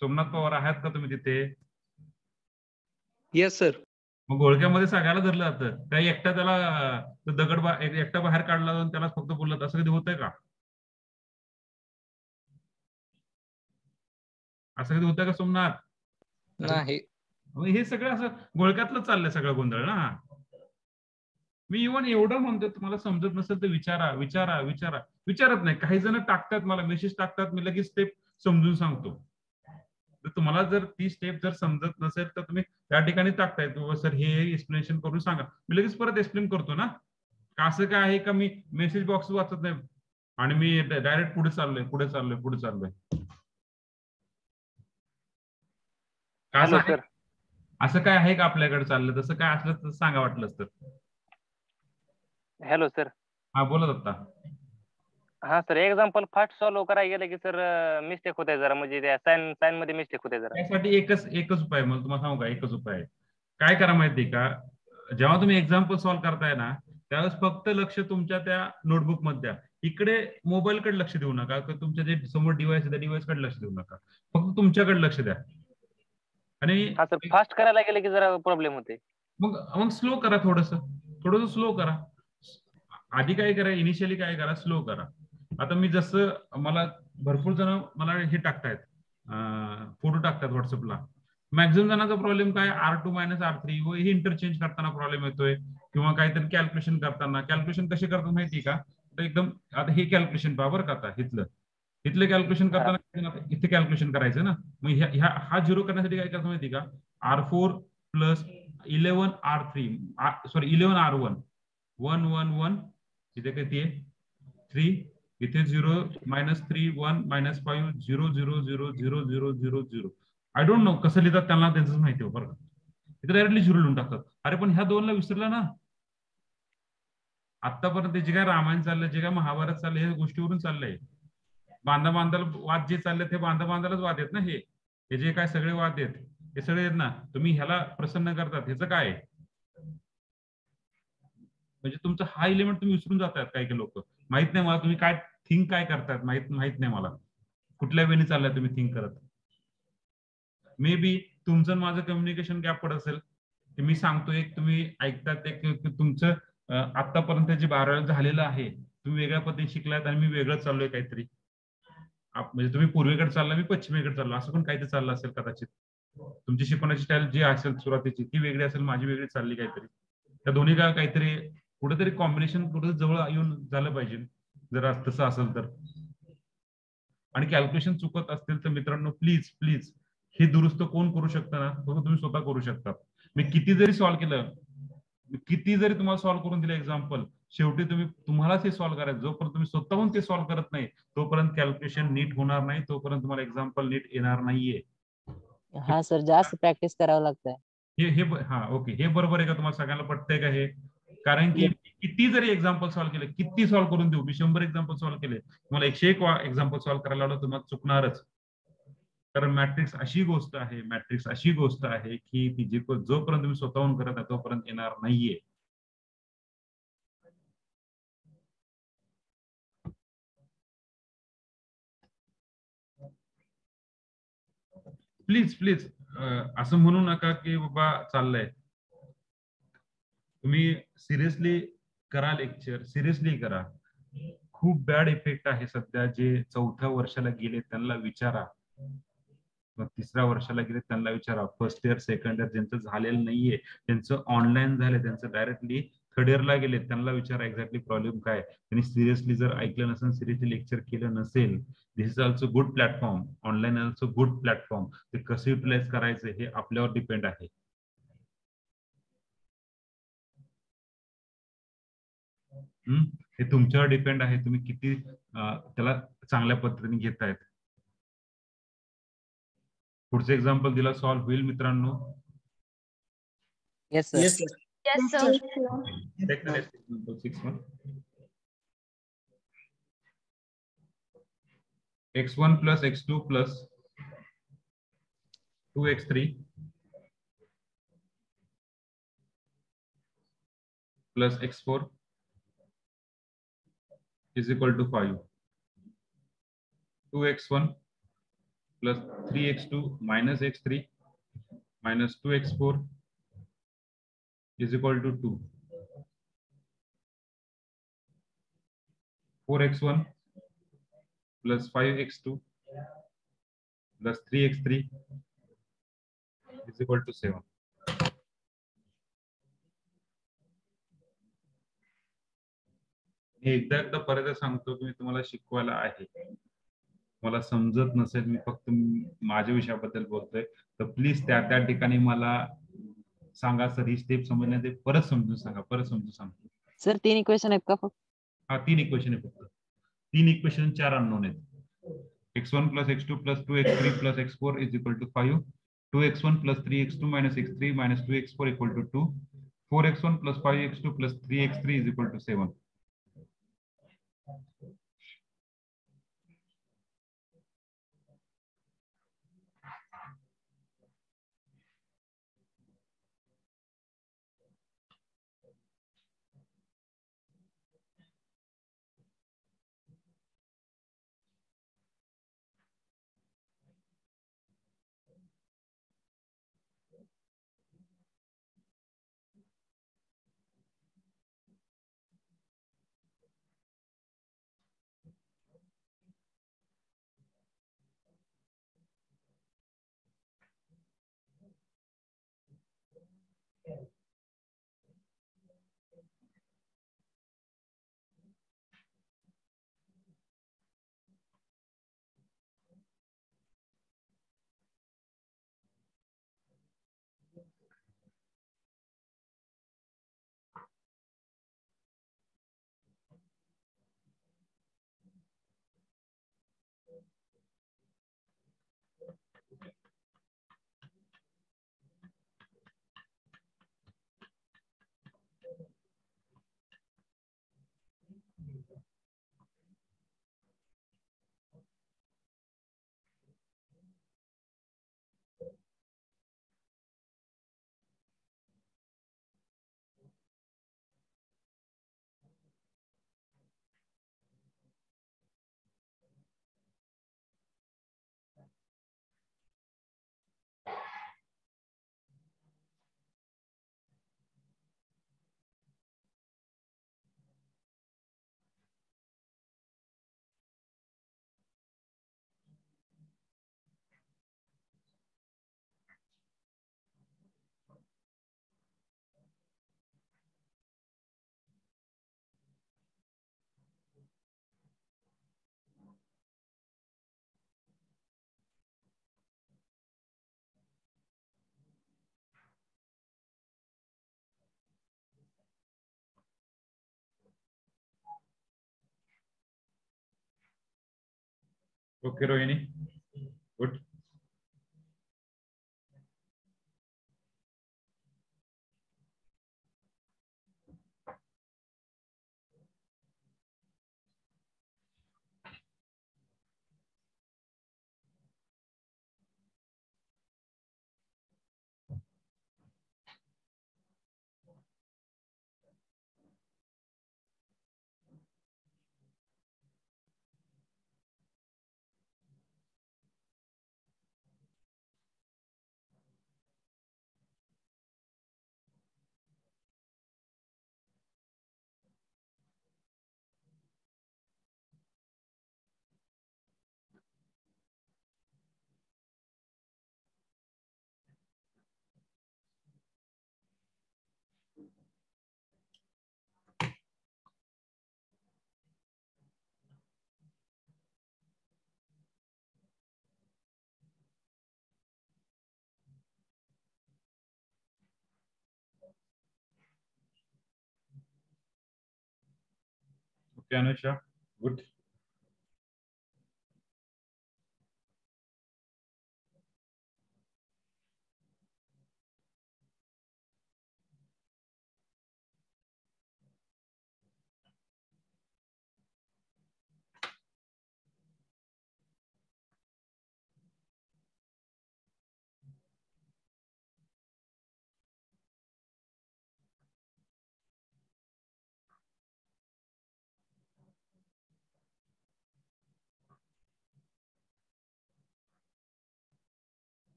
सोमनाथ पवार आहात का तुम्ही तिथे? Yes sir. मग घोळक्यामध्ये सगळ्याला धरलं जातं. काही एकटा त्याला दगड एकटा बाहेर काढला जाऊन त्याला फक्त बोलत, असं कधी होतंय का? असं कधी होतंय का सोमनाथ? नाही. हे सगळं असं घोळक्यातलं चाललंय सगळं गोंधळ ना. मी इव्हन एवढं म्हणतो, तुम्हाला समजत नसेल तर विचारा विचारा विचारा. विचारत नाही, काही जण टाकतात मला मेसेज टाकतात, मी लगेच स्टेप समजून सांगतो. तर तुम्हाला जर ती स्टेप जर समजत नसेल तर तुम्ही त्या ठिकाणी टाकताय, सर हे एक्सप्लेनेशन करून सांगा, मी लगेच परत एक्सप्लेन करतो ना. असं काय आहे का मी मेसेज बॉक्स वाचत नाही आणि मी डायरेक्ट पुढे चाललोय पुढे चाललोय पुढे चाललोय. असं काय आहे का आपल्याकडे चाललं? तसं काय असलं तर सांगा वाटलं तर. Hello sir. हा बोला दत्ता. हा सर, एक्झाम्पल फास्ट सॉल्व्ह करायला गेलं की सर मिस्टेक होत आहे जरा, म्हणजे त्या साइन मध्ये मिस्टेक होते जरा. त्यासाठी एकच उपाय, मला तुम्हाला सांगू का, एकच उपाय आहे. काय करा माहिती का, जेव्हा तुम्ही एक्झाम्पल सॉल्व्ह करताय ना, त्यावेळेस फक्त लक्ष तुमच्या त्या नोटबुक मध्ये द्या. इकडे मोबाईल कडे लक्ष देऊ नका, तुमच्या जे समोर डिव्हाइस आहे त्या डिव्हाइस कडे लक्ष देऊ नका, फक्त तुमच्याकडे लक्ष द्या. आणि फास्ट करायला गेलं की जरा प्रॉब्लेम होते. मग स्लो करा, थोडस स्लो करा. आधी काय करा, इनिशियली काय करा, स्लो करा. आता मी जसं, मला भरपूर जण मला हे टाकतायत, फोटो टाकतात व्हॉट्सअपला. मॅक्झिमम जणांचा प्रॉब्लेम काय, R2 - R3 व हे इंटरचेंज करताना प्रॉब्लेम येतोय, किंवा काहीतरी कॅल्क्युलेशन करताना. कॅल्क्युलेशन कसे करतात माहिती का, एकदम आता हे कॅल्क्युलेशन पहा बरं का, आता इथलं कॅल्क्युलेशन करताना इथे कॅल्क्युलेशन करायचं ना. मग हा झिरो करण्यासाठी काय करतो माहिती का, R4 + 11 R3 सॉरी 11 R1 1 1 1 इथे किती आहे 3, इथे 0 -3 1 -5 0 0 0 0 0 0 0. आय डोंट नो कसं लिहितात, त्यांना त्यांचंच माहिती आहे बरं का. इथे डायरेक्टली 0 लिहून टाकतात. अरे पण ह्या 2ला विसरला ना. आतापर्यंत जे काय रामायण चाललंय, जे काय महाभारत चाललंय, हे गोष्टीवरून चाललंय. बांधाला वाद जे चालले ते बांधालाच वाद आहेत ना. हे जे काय सगळे वाद आहेत हे सगळे आहेत ना. तुम्ही ह्याला प्रसन्न करतात, ह्याचं काय आहे? म्हणजे तुमचा हा एलिमेंट तुम्ही विसरून जातात काही लोक. माहित नाही मला तुम्ही काय थिंक काय करतात, माहित नाही मला कुठल्या वेळी चाललाय तुम्ही थिंक करत. मे बी तुमचं माझं कम्युनिकेशन गॅप पडत असेल, की मी सांगतो एक, तुम्ही ऐकतात एक, तुमचं आतापर्यंत जे 12वी झालेलं आहे, तुम्ही वेगळ्या पद्धतीने शिकलात आणि मी वेगळं चाललोय काहीतरी. म्हणजे तुम्ही पूर्वेकडे चालला, मी पश्चिमेकडे चाललो, असं पण काहीतरी चाललं असेल कदाचित. तुमची शिकवण्याची स्टाईल जी असेल सुरुवातीची ती वेगळी असेल, माझी वेगळी चालली काहीतरी. त्या दोन्ही का काहीतरी कुठेतरी कॉम्बिनेशन कुठेतरी जवळ येऊन झालं पाहिजे, जर तसं असेल तर. आणि कॅल्क्युलेशन चुकत असतील तर मित्रांनो प्लीज प्लीज हे दुरुस्त कोण करू शकतं ना, तुम्ही स्वतः करू शकता. मी किती जरी सॉल्व्ह केलं, किती जरी तुम्हाला सॉल्व्ह करून दिलं एक्झाम्पल, शेवटी तुम्हालाच हे सॉल्व्ह करायचं. जोपर्यंत तुम्ही स्वतःहून ते सॉल्व्ह करत नाही तोपर्यंत कॅल्क्युलेशन नीट होणार नाही, तोपर्यंत तुम्हाला एक्झाम्पल नीट येणार नाहीये. हा सर, जास्त प्रॅक्टिस करावं लागतंय. हा ओके, हे बरोबर आहे का? तुम्हाला सगळ्यांना पटतंय का हे? कारण की किती जरी एक्झाम्पल सॉल्व्ह केले, किती सॉल्व्ह करून देऊ, मी 100 एक्झाम्पल सॉल्व्ह केले, तुम्हाला 101 एक्झाम्पल सॉल्व्ह करायला लावलं तुम्हाला चुकणारच. कारण मॅट्रिक्स अशी गोष्ट आहे की ती जोपर्यंत तुम्ही स्वतःहून करत आहे तोपर्यंत येणार नाहीये. प्लीज प्लीज असं म्हणू नका की बाबा चाललंय. तुम्ही सिरियसली करा लेक्चर, सिरियसली करा. खूप बॅड इफेक्ट आहे सध्या. जे चौथ्या वर्षाला गेले त्यांना विचारा, मग तिसऱ्या वर्षाला गेले त्यांना विचारा. फर्स्ट इयर सेकंड इयर ज्यांचं झालेलं नाहीये, त्यांचं ऑनलाईन झालं, त्यांचं डायरेक्टली थर्ड इयरला गेले, त्यांना विचारा एक्झॅक्टली प्रॉब्लेम काय. त्यांनी सिरियसली जर ऐकलं नसेल, सिरियसली लेक्चर केलं नसेल, this is also good platform. Online also good platform. ते कसं युटिलाइज करायचं हे आपल्यावर डिपेंड आहे. हे तुमच्यावर डिपेंड आहे, तुम्ही किती त्याला चांगल्या पद्धतीने घेतायत. पुढचं एक्झाम्पल दिला, सॉल्व्ह होईल मित्रांनो? Yes sir. Yes sir. Yes, sir. Take the next example, 6-1. x1 plus x2 plus 2x3 plus x4 is equal to 5. 2x1 plus 3x2 minus x3 minus 2x4 is equal to 2. 4x1 plus 5x2 plus 3x3 is equal to 7. मी एकदा परत सांगतो की मी तुम्हाला शिकवायला आहे. मला समजत नसेल, मी फक्त माझ्या विषयाबद्दल बोलतोय, तर प्लीज त्या ठिकाणी मला सांगा सर ही स्टेप समजण्यात, परत समजून सांगा, परत समजून सांगतो. सर 3 इक्वेशन आहेत का फक्त? हा 3 इक्वेशन आहे फक्त. 3 इक्वेशन 4 अननोन आहेत. x1 plus x2 plus 2x3 plus x4 is equal to 5. 2x1 plus 3x2 minus x3 minus 2x4 equal to 2. 4x1 plus 5x2 plus 3x3 is equal to 7. Okay, Rohini. Good. Okay, Anusha, good.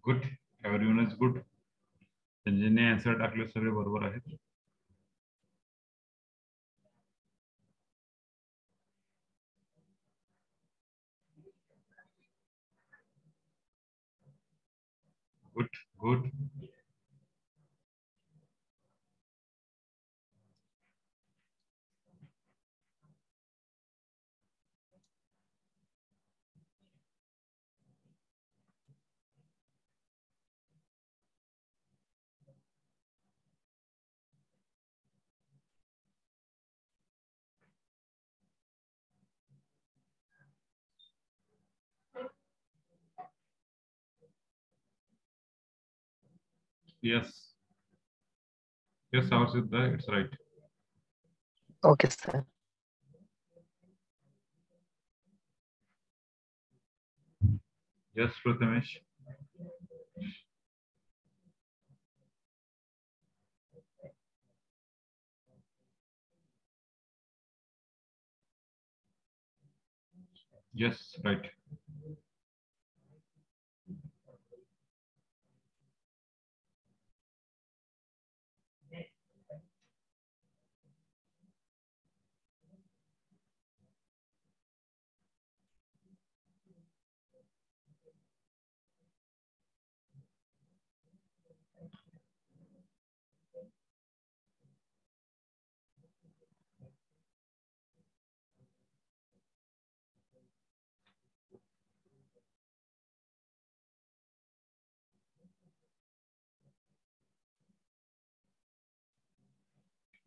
Good. Everyone is good. ज्यांनी answer टाकले सगळे बरोबर आहेत. Good, good. Yes. Yes, Siddha, it's right. Okay, sir. Yes, Prathamesh. Yes, right.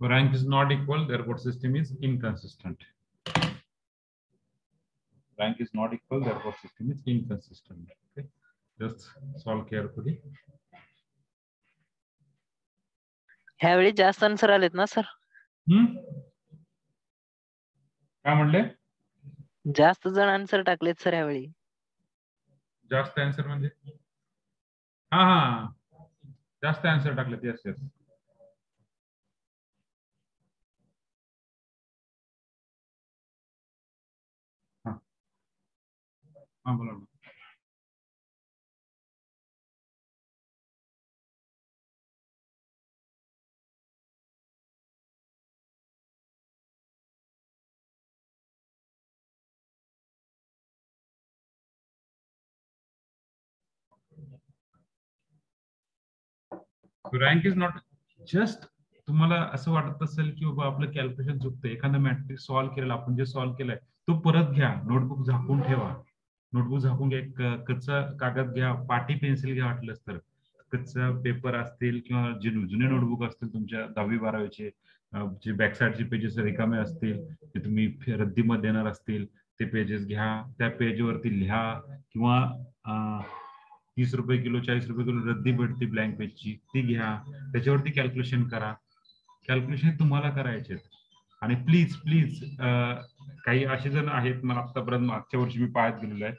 Rank is not equal, therefore system is inconsistent. Rank is not equal, therefore system is inconsistent. Okay, just solve carefully. ह्यावेळी जास्त answer आलेत ना sir? काय म्हणले? जास्त जण answer टाकलेत sir ह्यावेळी. जास्त आन्सर म्हणजे? हा हा, जास्त आन्सर टाकलेत. Yes yes. हा बोला ना. रँक इज नॉट जस्ट, तुम्हाला असं वाटत असेल की बाबा आपलं कॅल्क्युलेशन चुकतं, एखादा मॅट्रिक्स सॉल्व्ह केलेला, आपण जे सॉल्व्ह केलंय तो परत घ्या, नोटबुक झाकून ठेवा. नोटबुक झाकून घ्या, एक कच्चा कागद घ्या, पाटी पेन्सिल घ्या, वाटलंच तर कच्चा पेपर असतील किंवा जे जुने नोटबुक असतील तुमच्या 10वी-12वीचे, जे बॅक साईडचे पेजेस रिकामे असतील, ते तुम्ही रद्दीमध्ये देणार असतील, ते पेजेस घ्या, त्या पेजवरती लिहा. किंवा 30 रुपये किलो 40 रुपये किलो रद्दी भेटते ब्लँक पेजची, ती घ्या, त्याच्यावरती कॅल्क्युलेशन करा. कॅल्क्युलेशन तुम्हाला करायचे. आणि प्लीज प्लीज काही असे जण आहेत, मला आतापर्यंत मागच्या वर्षी मी पाहत गेलेलो आहे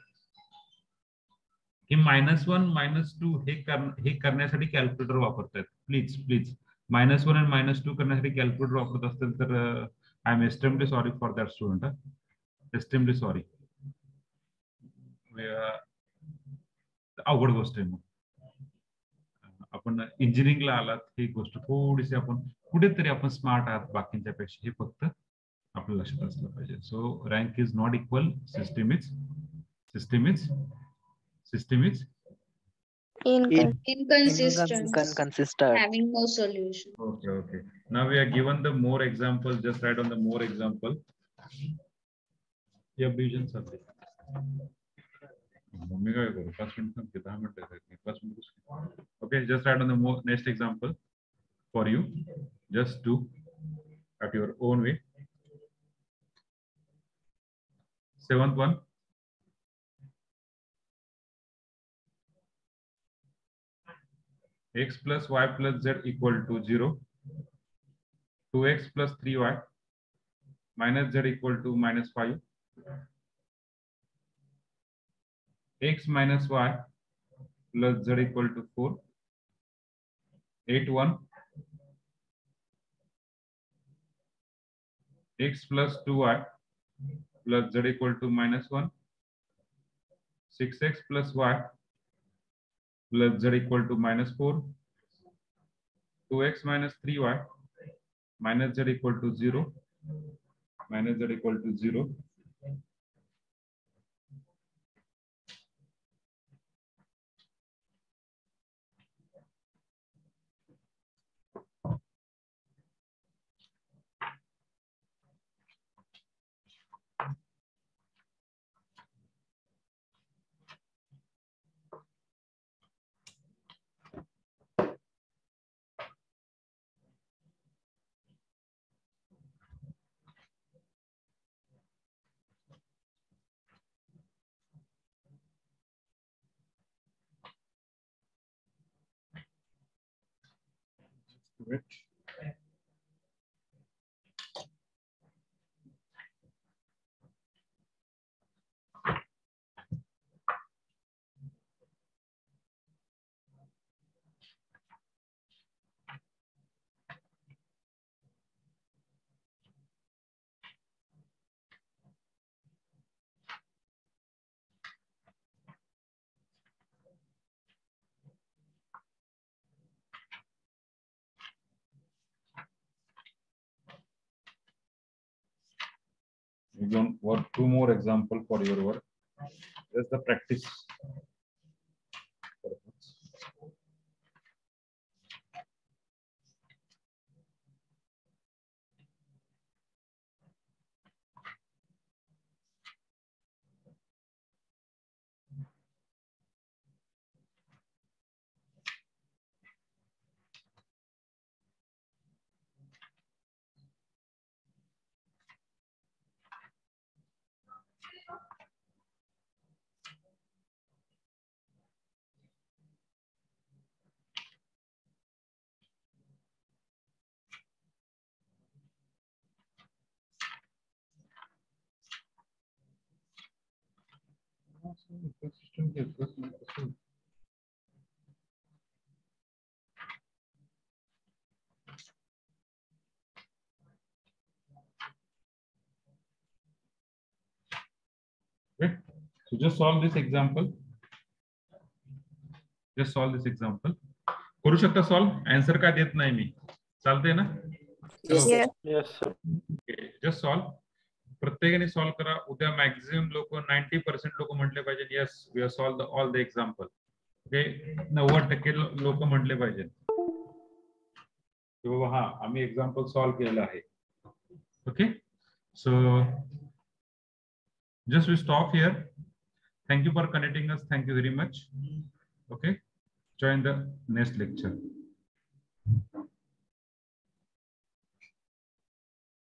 की -1 -2 हे करण्यासाठी कॅल्क्युलेटर वापरतात. प्लीज प्लीज, -1 आणि -2 करण्यासाठी कॅल्क्युलेटर वापरत असतील तर I am extremely sorry for that student. Extremely sorry. अवघड गोष्ट आहे. मग आपण इंजिनिअरिंगला आलात, ही गोष्ट थोडीशी आपण कुठेतरी आपण स्मार्ट आहात बाकीच्या पेक्षा, हे फक्त आपल्या लक्षात असलं पाहिजे. So rank is not equal, system is inconsistent, having no solution. Okay. Now we are given the more example. Just write on the more example. या डिव्हिजन साठी मी काय करू? 5 minute, 10 minute, 5 minute. Okay, just write on the next example for you. Just do at your own way. Seventh one. X plus y plus z equal to 0. 2x plus 3y minus z equal to minus 5. X minus y plus z equal to 4. 8 1. X plus 2y plus z equal to minus 1. 6x plus y plus z equal to minus 4. 2x minus 3y minus z equal to 0. Minus z equal to 0. Wait. We don't work two more example for your work. Just the practice. Okay. So just solve this example. Just solve this example. करू शकता solve? Answer काय देत नाही मी. चालते ना? Yes, sir. Yes, sir. Okay. Just solve. प्रत्येकाने solve करा. उद्या मॅक्झिमम लोक 90% लोक म्हटले पाहिजे yes we have solved all the example. Okay 90% लोक म्हटले पाहिजे की बाबा हा आम्ही एक्झाम्पल सॉल्व केलेलं आहे. Okay so just we stop here. Thank you for connecting us. Thank you very much. Okay, join the next lecture.